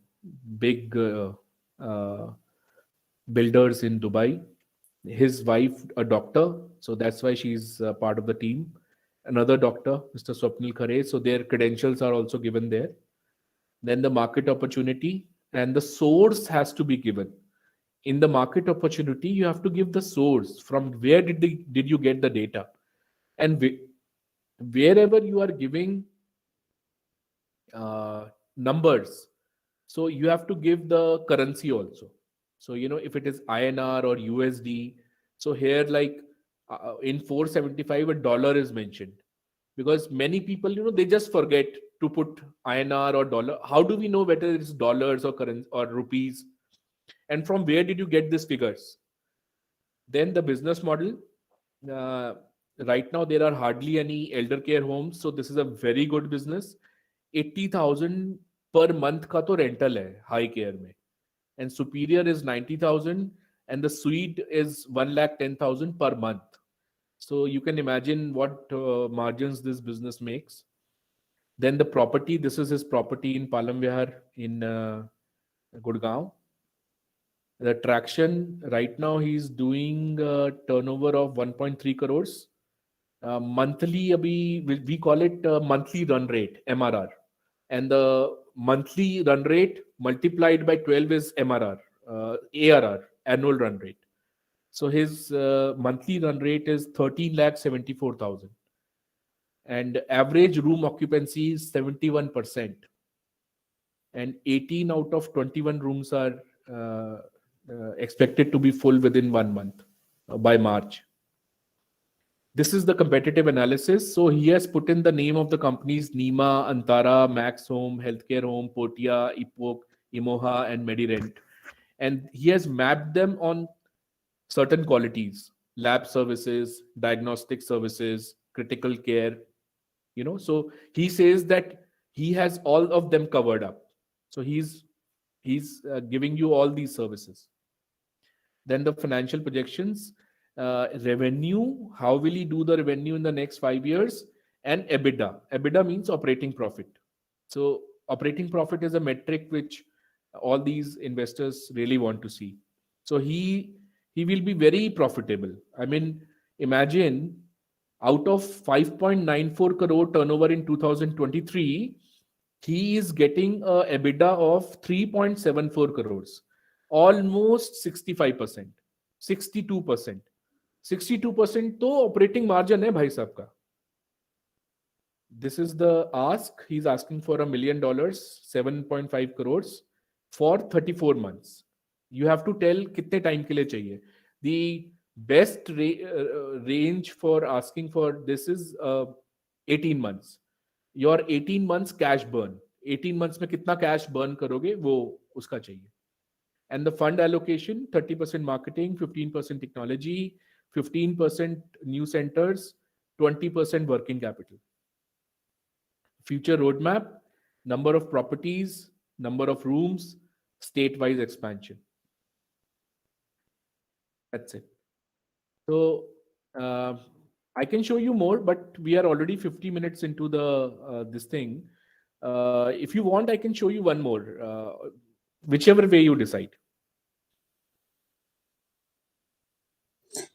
big uh, builders in Dubai. His wife, a doctor, so that's why she's part of the team. Another doctor, Mr. Swapnil Khare, so their credentials are also given there. Then the market opportunity and the source has to be given. In the market opportunity, you have to give the source from where did you get the data, and wherever you are giving numbers, so you have to give the currency also. So if it is INR or USD, so here, like, in 475 a dollar is mentioned, because many people, they just forget to put INR or dollar. How do we know whether it's dollars or currency or rupees, and from where did you get these figures? Then the business model. uh, right now there are hardly any elder care homes, so this is a very good business. 80,000 per month का तो rental है high care में, and superior is 90,000, and the suite is 1,10,000 per month. So you can imagine what margins this business makes. Then the property, this is his property in Palam Vihar in Gurgaon. The traction right now, he's doing a turnover of 1.3 crores. Monthly, abhi, we call it monthly run rate, MRR. And the monthly run rate multiplied by 12 is MRR, ARR, annual run rate. So his monthly run rate is 13 lakh 74,000. And average room occupancy is 71%. And 18 out of 21 rooms are expected to be full within 1 month, by March. This is the competitive analysis. So he has put in the name of the companies: Nima, Antara, Max Home, Healthcare Home, Portia, Epoch, Imoha, and MediRent. And he has mapped them on certain qualities: lab services, diagnostic services, critical care. So he says that he has all of them covered up. So he's giving you all these services. Then the financial projections, revenue, how will he do the revenue in the next 5 years? And EBITDA. EBITDA means operating profit. So operating profit is a metric which all these investors really want to see. So he will be very profitable. I mean, imagine, out of 5.94 crore turnover in 2023, he is getting a EBITDA of 3.74 crores, almost 65%, 62%. 62% तो operating margin है भाई साहब का. This is the ask. He's asking for $1 million, 7.5 crores for 34 months. You have to tell कितने time के लिए चाहिए. The best range for asking for this is 18 months. Your 18 months cash burn. 18 months में कितना cash burn करोगे वो उसका चाहिए. And the fund allocation: 30% marketing, 15% technology, 15% new centers, 20% working capital. Future roadmap: number of properties, number of rooms, state-wise expansion. That's it. So uh, I can show you more, but we are already 50 minutes into the this thing. If you want, I can show you one more, whichever way you decide.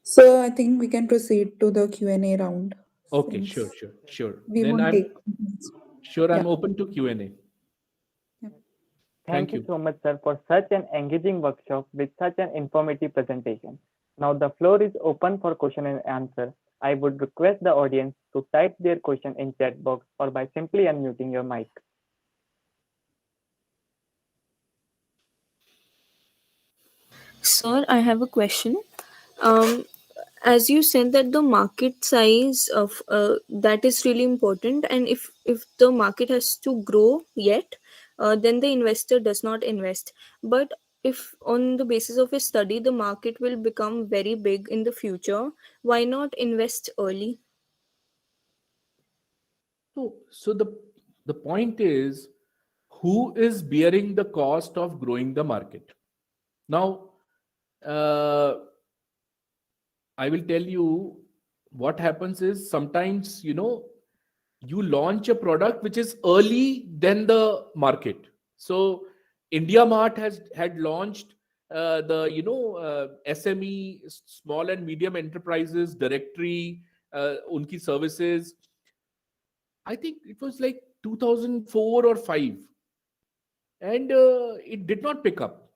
So I think we can proceed to the Q&A round Okay, since sure. we Then won't I'm take questions. sure I'm Yeah. open to Q&A. Yeah. Thank Thank you you. so much, sir, for such an engaging workshop with such an informative presentation. Now the floor is open for question and answer. I would request the audience to type their question in chat box or by simply unmuting your mic. Sir, I have a question. Um, as you said that the market size of that is really important, and if the market has to grow yet, then the investor does not invest. But if on the basis of a study the market will become very big in the future, why not invest early? So the point is, who is bearing the cost of growing the market? Now, uh, I will tell you what happens is sometimes, you launch a product which is early than the market. So India Mart has had launched the SME, small and medium enterprises directory, unki services. I think it was like 2004 or 5, and it did not pick up.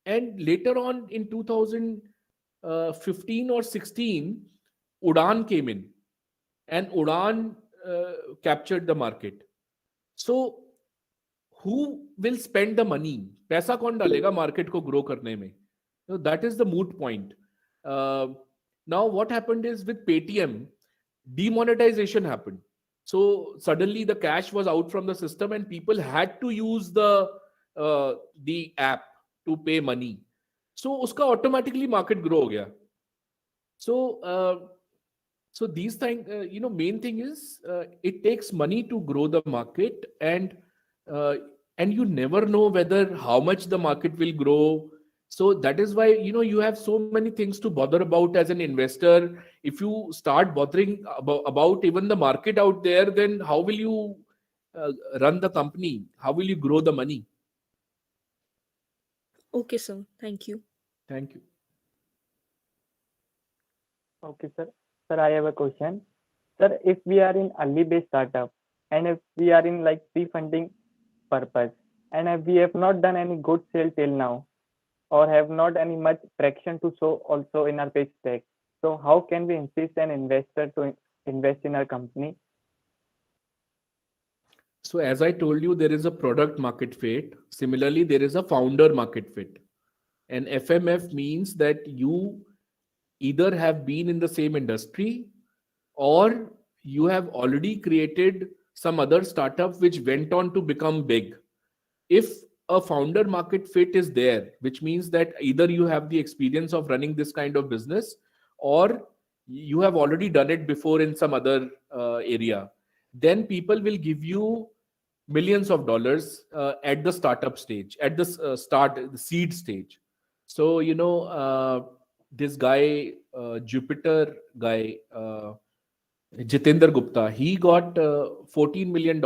And later on in 2015 or 16, Udan came in, and Udan captured the market. So who will spend the money? पैसा कौन डालेगा market को grow करने में? So that is the moot point. Uh, Now what happened is with Paytm, demonetization happened. So suddenly the cash was out from the system, and people had to use the app to pay money. So उसका automatically market grow हो गया. So these things, main thing is it takes money to grow the market, uh, and you never know whether how much the market will grow. So that is why you have so many things to bother about as an investor. If you start bothering about even the market out there, then how will you uh, run the company? How will you grow the money? Okay, sir, thank you. Thank you. Okay, sir. Sir, I have a question. Sir, if we are in early based startup and if we are in like pre-funding purpose and if we have not done any good sale till now or have not any much traction to show also in our pitch deck, so how can we insist an investor to invest in our company? So as I told you, there is a product market fit. Similarly, there is a founder market fit. And FMF means that you either have been in the same industry, or you have already created some other startup which went on to become big. If a founder market fit is there, which means that either you have the experience of running this kind of business, or you have already done it before in some other area, then people will give you millions of dollars at the startup stage, at the the seed stage. So this guy, Jupiter guy, Jitendra Gupta, he got $14 million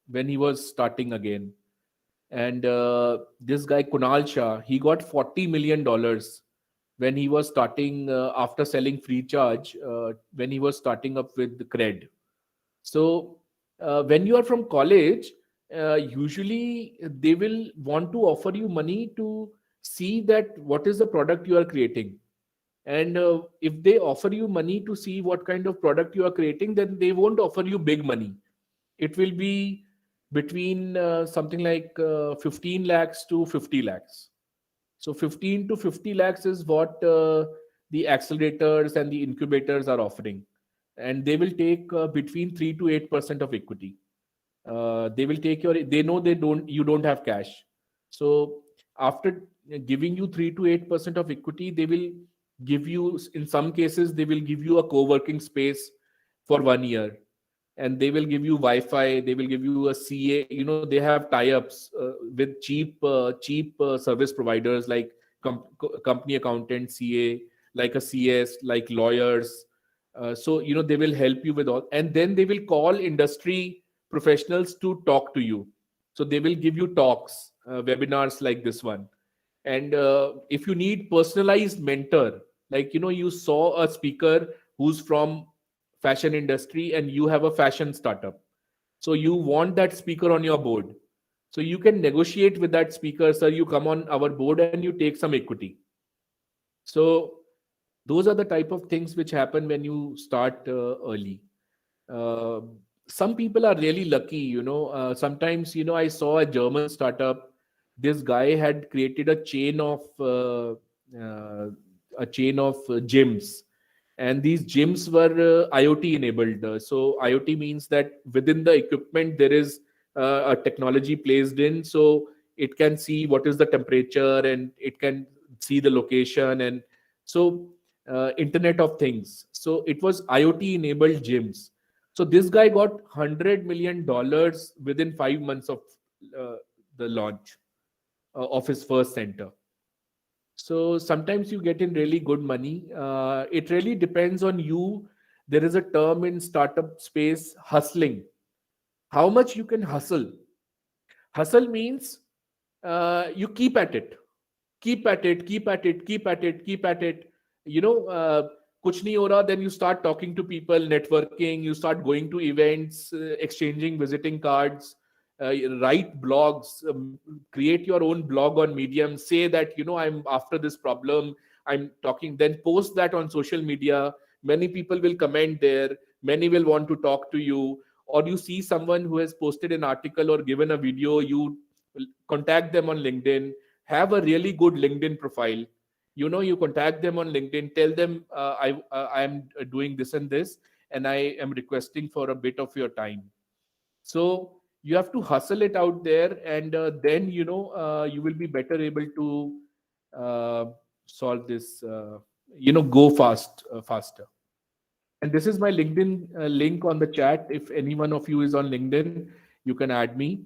when he was starting again. And this guy Kunal Shah, he got $40 million when he was starting after selling free charge, when he was starting up with the Cred. So when you are from college, usually they will want to offer you money to see that what is the product you are creating. And if they offer you money to see what kind of product you are creating, then they won't offer you big money. It will be between something like 15 lakhs to 50 lakhs. So 15 to 50 lakhs is what the accelerators and the incubators are offering. And they will take between 3 to 8% of equity. They will take they know you don't have cash. So after giving you 3 to 8% of equity, they will give you, in some cases, they will give you a co-working space for 1 year, and they will give you Wi-Fi, they will give you a CA. They have tie-ups with cheap service providers like company accountant, CA, like a CS, like lawyers. So they will help you with all, and then they will call industry professionals to talk to you. So they will give you talks, webinars like this one. And if you need personalized mentor, like you saw a speaker who's from fashion industry and you have a fashion startup, so you want that speaker on your board, so you can negotiate with that speaker, sir, you come on our board and you take some equity. So those are the type of things which happen when you start early. uh, some people are really lucky. Sometimes I saw a German startup. This guy had created uh, a chain of gyms, and these gyms were IoT enabled. So IoT means that within the equipment there is a technology placed in, so it can see what is the temperature and it can see the location, and so Internet of Things. So it was IoT enabled gyms. So this guy got $100 million within 5 months of uh, the launch of his first center. So sometimes you get in really good money. It really depends on you. There is a term in startup space, hustling. How much you can hustle. Hustle means you keep at it, keep at it, keep at it, keep at it, keep at it. You know, kuch nahi ho raha, then you start talking to people, networking, you start going to events, exchanging visiting cards, write blogs, create your own blog on Medium, say that, you know, I'm after this problem, I'm talking, then post that on social media. Many people will comment there, many will want to talk to you, or you see someone who has posted an article or given a video, you contact them on LinkedIn, have a really good LinkedIn profile. You know, you contact them on LinkedIn, tell them I am doing this and this, and I am requesting for a bit of your time. So you have to hustle it out there, and then, you know, you will be better able to uh, solve this. You know, go faster. And this is my LinkedIn link on the chat. If any one of you is on LinkedIn, you can add me.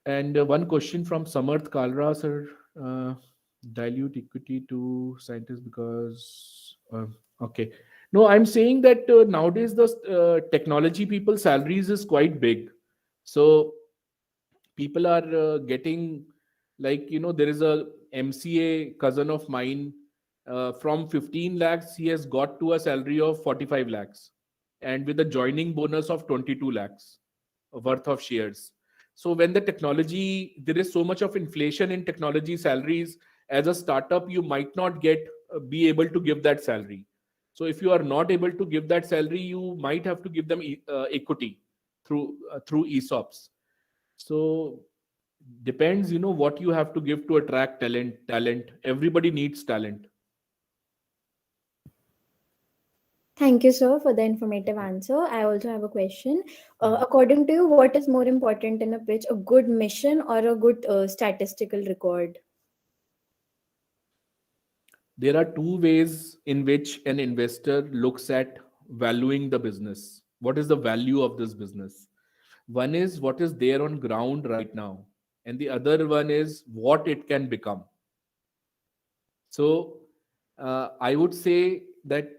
And one question from Samarth Kalra, sir. Uh, Dilute equity to scientists because. Okay. No, I'm saying that nowadays the technology people salaries is quite big. So people are getting, like, you know, there is a MCA cousin of mine, from 15 lakhs he has got to a salary of 45 lakhs, and with a joining bonus of 22 lakhs worth of shares. So when the technology, there is so much of inflation in technology salaries, as a startup you might not get be able to give that salary. So if you are not able to give that salary, you might have to give them equity through ESOPs. So depends, you know, what you have to give to attract talent. Everybody needs talent. Thank you, sir, for the informative answer. I also have a question. Mhm. According to you, what is more important in a pitch, a good mission or a good statistical record? There are two ways in which an investor looks at valuing the business. What is the value of this business? One is what is there on ground right now, and the other one is what it can become. So I would say that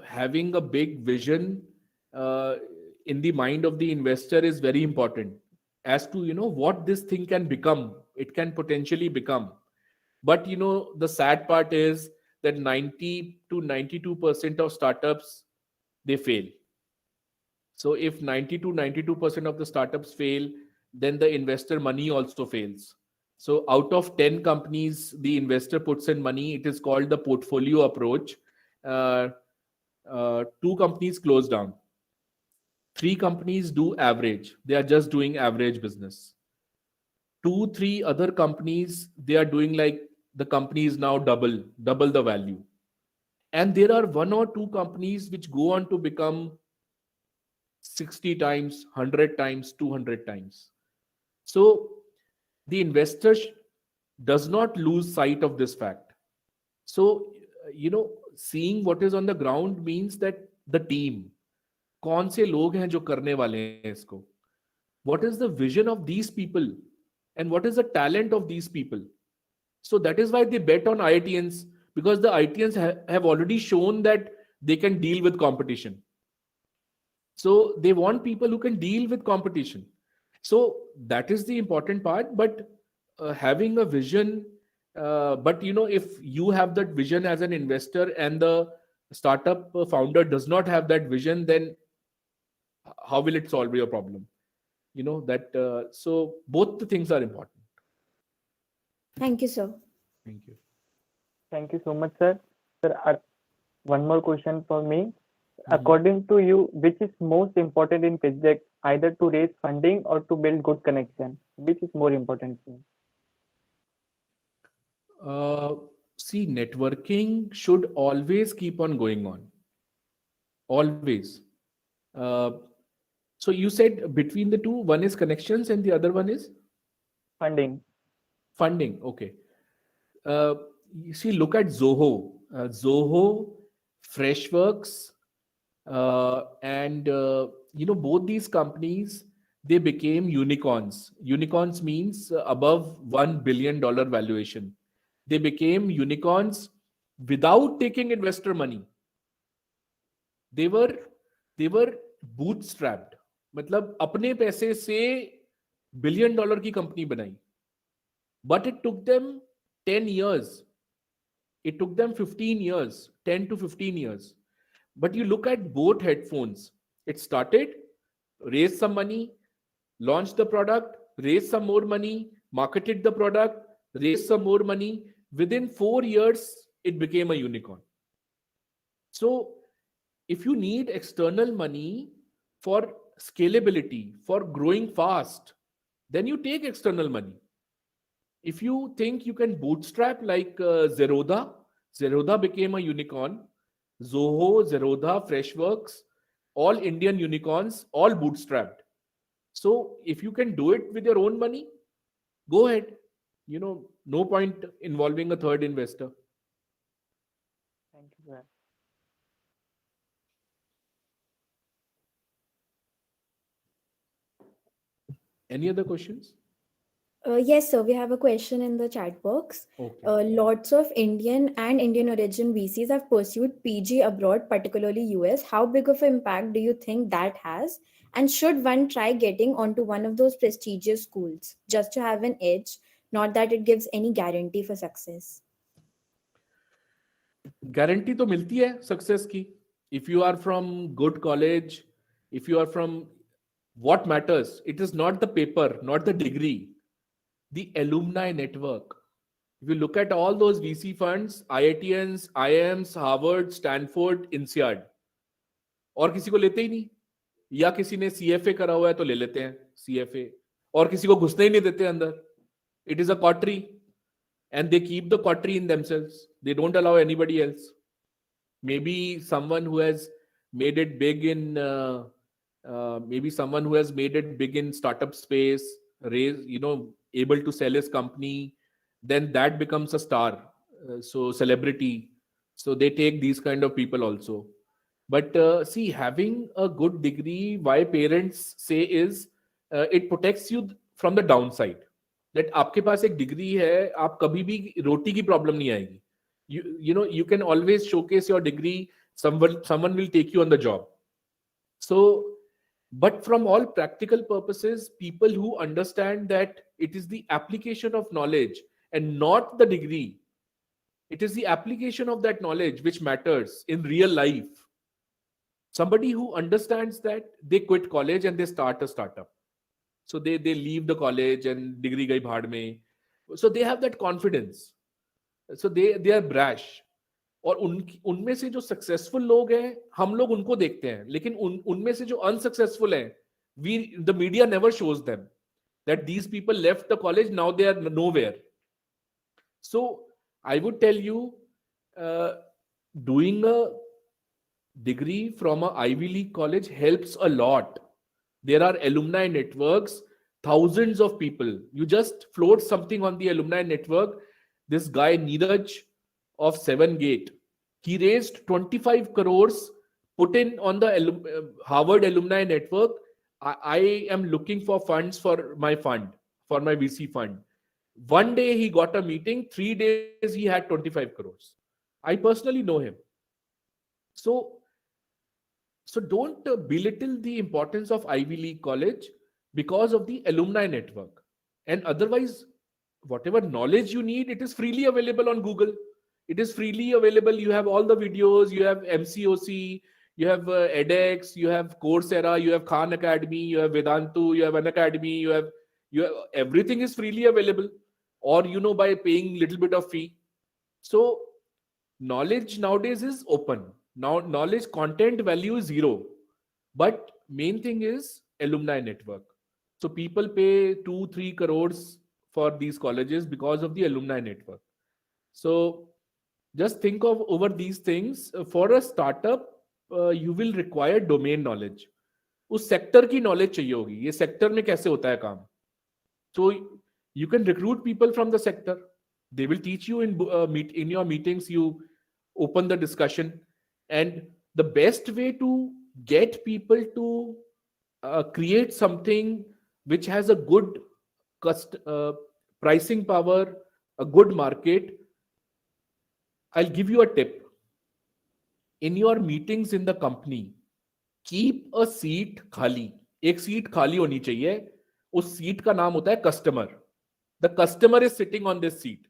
having a big vision uh, in the mind of the investor is very important, as to, you know, what this thing can become. It can potentially become. But, you know, the sad part is that 90 to 92% of startups, they fail. So if 90 to 92% of the startups fail, then the investor money also fails. So out of 10 companies the investor puts in money, it is called the portfolio approach. uh, Two companies close down, three companies do average, they are just doing average business. Two three other companies, they are doing like, the company is now double the value. And there are one or two companies which go on to become 60 times, 100 times, 200 times. So the investor does not lose sight of this fact. So, you know, seeing what is on the ground means that the team, कौन से लोग हैं जो करने वाले हैं इसको, what is the vision of these people, and what is the talent of these people. So that is why they bet on IITians, because the IITians have already shown that they can deal with competition. So they want people who can deal with competition. So that is the important part. But having a vision, but, you know, if you have that vision as an investor and the startup founder does not have that vision, then how will it solve your problem? You know that. So both the things are important. Thank you, sir. Thank you. Thank you so much, sir. Sir, one more question for me. Mhm. According to you, which is most important in pitch deck, either to raise funding or to build good connection? Which is more important? Uh, See, networking should always keep on going on. Always. Uh, so you said between the two, one is connections and the other one is Funding. funding. Okay. Uh, you see, look at Zoho. Zoho, Freshworks, and both these companies, they became unicorns. Unicorns means above $1 billion valuation. They became unicorns without taking investor money. They were bootstrapped. मतलब अपने पैसे से $1 billion की company बनाई. But it took them 10 years. It took them 15 years, 10 to 15 years. But you look at both headphones. It started, raised some money, launched the product, raised some more money, marketed the product, raised some more money. Within 4 years, it became a unicorn. So, if you need external money for scalability, for growing fast, then you take external money. If you think you can bootstrap like Zerodha became a unicorn. Zoho, Zerodha, Freshworks, all Indian unicorns, all bootstrapped. So if you can do it with your own money, go ahead. No point involving a third investor. Thank you, sir. Any other questions? Yes, sir. We have a question in the chat box. Okay. Lots of Indian and Indian origin VCs have pursued PG abroad, particularly US. How big of an impact do you think that has? And should one try getting onto one of those prestigious schools just to have an edge? Not that it gives any guarantee for success. Guarantee तो मिलती है success की. If you are from good college, if you are from, what matters, it is not the paper, not the degree, the alumni network. If you look at all those VC funds, IITians, IIMs, Harvard, Stanford, INSEAD, और किसी को लेते ही नहीं, या किसी ने CFA करा हुआ है तो ले लेते हैं CFA, और किसी को घुसने ही नहीं देते अंदर. It is a coterie, and they keep the coterie in themselves. They don't allow anybody else. Maybe someone who has made it big in startup space, able to sell his company, then that becomes a star, so celebrity. So they take these kind of people also. But see, having a good degree, why parents say is, it protects you from the downside. That आपके पास एक degree है, आप कभी भी रोटी की problem नहीं आएगी. You can always showcase your degree. Someone will take you on the job. So, but from all practical purposes, people who understand that it is the application of knowledge and not the degree, it is the application of that knowledge which matters in real life. Somebody who understands that, they quit college and they start a startup. So they leave the college and degree gai bhaad mein. So they have that confidence. So they are brash. और उनमें से जो successful लोग हैं, हम लोग उनको देखते हैं, लेकिन उनमें से जो अनसक्सेसफुल हैं, the media never shows them that these people left the college, now they are nowhere. So I would tell you, doing a degree from a Ivy League college helps a lot. There are alumni networks, thousands of people. You just float something on the alumni network. This guy Neeraj of 7 Gate, he raised 25 crores, put in on the Harvard alumni network. I am looking for funds for my fund, for my VC fund. One day he got a meeting, 3 days he had 25 crores. I personally know him. So don't belittle the importance of Ivy League college because of the alumni network. And otherwise, whatever knowledge you need, it is freely available on Google. It is freely available. You have all the videos, you have MCOC, you have edX, you have Coursera, you have Khan Academy, you have Vedantu, you have an academy, you have everything is freely available, or by paying little bit of fee. So knowledge nowadays is open. Now knowledge content value is zero, but main thing is alumni network. So people pay 2-3 crores for these colleges because of the alumni network. So Just think of over these things. For a startup, you will require domain knowledge. उस sector की knowledge चाहिए होगी, ये sector में कैसे होता है काम. So you can recruit people from the sector. They will teach you in your meetings. You open the discussion, and the best way to get people to create something which has a good pricing power, a good market. I'll give you a tip. In your meetings in the company, keep a seat खाली. एक seat खाली होनी चाहिए. उस seat का नाम होता है customer. The customer is sitting on this seat.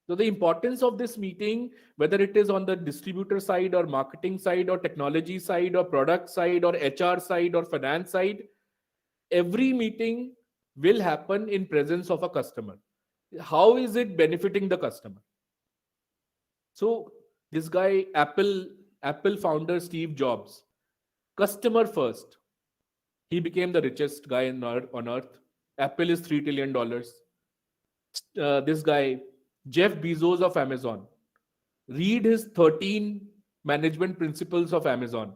So the importance of this meeting, whether it is on the distributor side or marketing side or technology side or product side or HR side or finance side, every meeting will happen in presence of a customer. How is it benefiting the customer? So this guy, Apple founder Steve Jobs, customer first. He became the richest guy on earth. Apple is $3 trillion. This guy, Jeff Bezos of Amazon, read his 13 management principles of Amazon.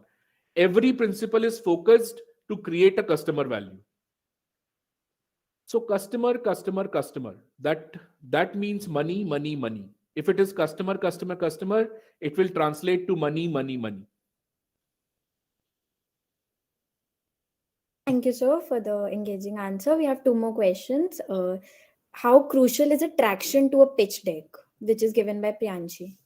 Every principle is focused to create a customer value. So customer, customer, customer. That means money, money, money. If it is customer, customer, customer, it will translate to money, money, money. Thank you, sir, for the engaging answer. We have two more questions. How crucial is a traction to a pitch deck, which is given by Priyanshi?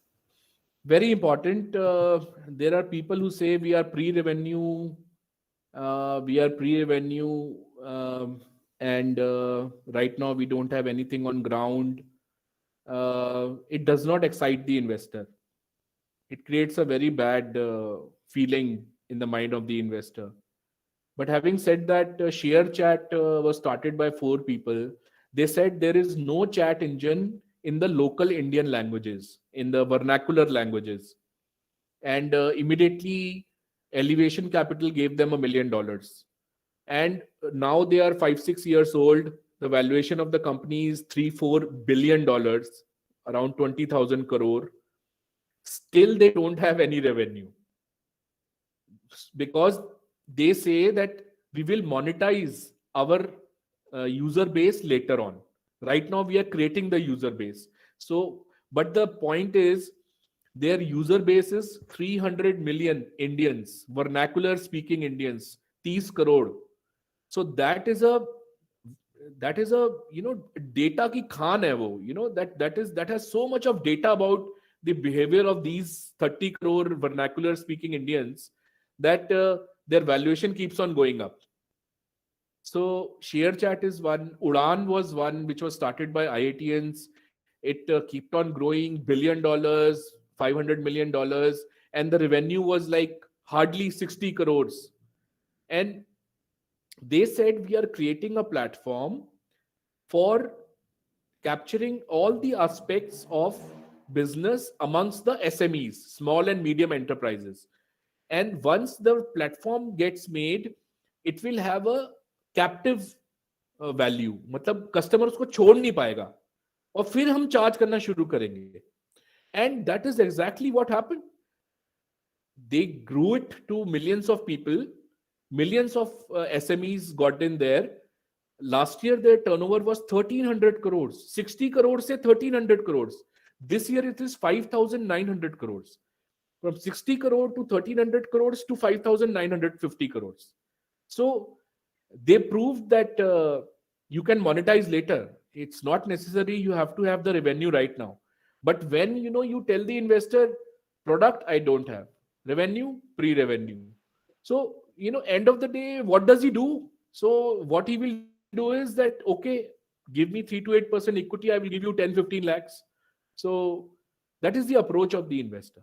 Very important. There are people who say we are pre-revenue, and right now we don't have anything on ground. It does not excite the investor. It creates a very bad feeling in the mind of the investor. But having said that, Share Chat was started by 4 people. They said there is no chat engine in the local Indian languages, in the vernacular languages. And immediately, Elevation Capital gave them $1 million. And now they are 5-6 years old. The valuation of the company is $3-4 billion, around 20,000 crore. Still, they don't have any revenue because they say that we will monetize our user base later on. Right now, we are creating the user base. So, but the point is, their user base is 300 million Indians, vernacular speaking Indians, 30 crore. So that is a data ki khan hai wo, that has so much of data about the behavior of these 30 crore vernacular speaking Indians that their valuation keeps on going up. So ShareChat is one. Udan was one which was started by IITians. It kept on growing, $1 billion, $500 million, and the revenue was like hardly 60 crores. And they said we are creating a platform for capturing all the aspects of business amongst the SMEs, small and medium enterprises. And once the platform gets made, it will have a captive value. मतलब customer उसको छोड़ नहीं पाएगा और फिर हम charge करना शुरू करेंगे. And that is exactly what happened. They grew it to millions of people. Millions of SMEs got in there. Last year, their turnover was 1,300 crores. 60 crores se 1,300 crores. This year, it is 5,900 crores. From 60 crore to 1,300 crores to 5,950 crores. So they proved that you can monetize later. It's not necessary you have to have the revenue right now. But when you tell the investor, product I don't have, revenue pre-revenue. So end of the day, what does he do? So what he will do is that, okay, give me 3 to 8% equity, I will give you 10-15 lakhs. So that is the approach of the investor.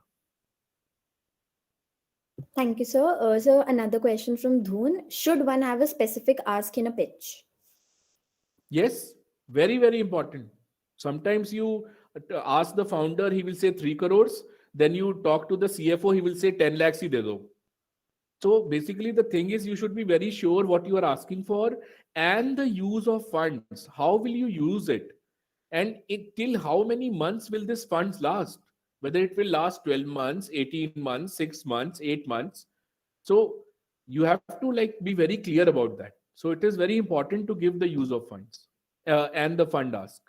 Thank you, sir. So another question from Dhoon. Should one have a specific ask in a pitch? Yes, very, very important. Sometimes you ask the founder, he will say 3 crores. Then you talk to the CFO, he will say 10 lakhs hi de do. So basically the thing is you should be very sure what you are asking for and the use of funds. How will you use it? And it, till how many months will this funds last? Whether it will last 12 months, 18 months, 6 months, 8 months. So you have to like be very clear about that. So it is very important to give the use of funds and the fund ask.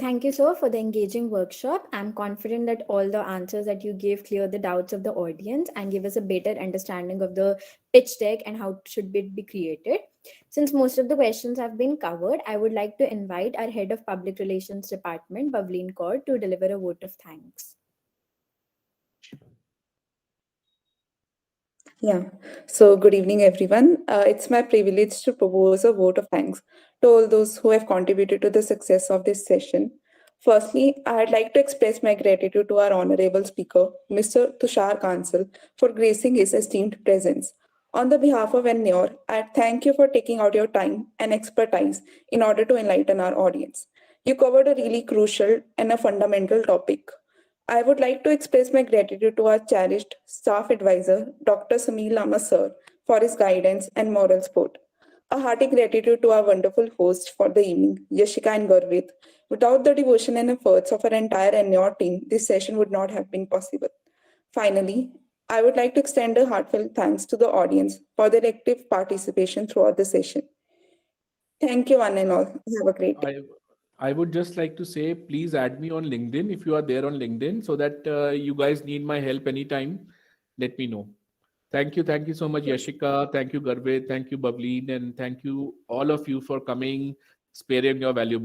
Thank you, sir, for the engaging workshop. I'm confident that all the answers that you gave clear the doubts of the audience and give us a better understanding of the pitch deck and how should it be created. Since most of the questions have been covered, I would like to invite our Head of Public Relations Department, Bavleen Kaur, to deliver a vote of thanks. Yeah. So, good evening, everyone. It's my privilege to propose a vote of thanks to all those who have contributed to the success of this session. Firstly, I'd like to express my gratitude to our honorable speaker, Mr. Tushar Kansal, for gracing his esteemed presence. On the behalf of Ennure, I thank you for taking out your time and expertise in order to enlighten our audience. You covered a really crucial and a fundamental topic. I would like to express my gratitude to our cherished staff advisor, Dr. Samir Lama sir, for his guidance and moral support. A hearty gratitude to our wonderful hosts for the evening, Yashika and Gurveet. Without the devotion and efforts of our entire Ennure team, this session would not have been possible. Finally, I would like to extend a heartfelt thanks to the audience for their active participation throughout the session. Thank you, one and all. Have a great day. I I would just like to say, please add me on LinkedIn if you are there on LinkedIn, so that you guys need my help anytime. Let me know. Thank you so much, Yes. Yashika. Thank you, Garvit. Thank you, Bavleen, and thank you all of you for coming, sparing your valuable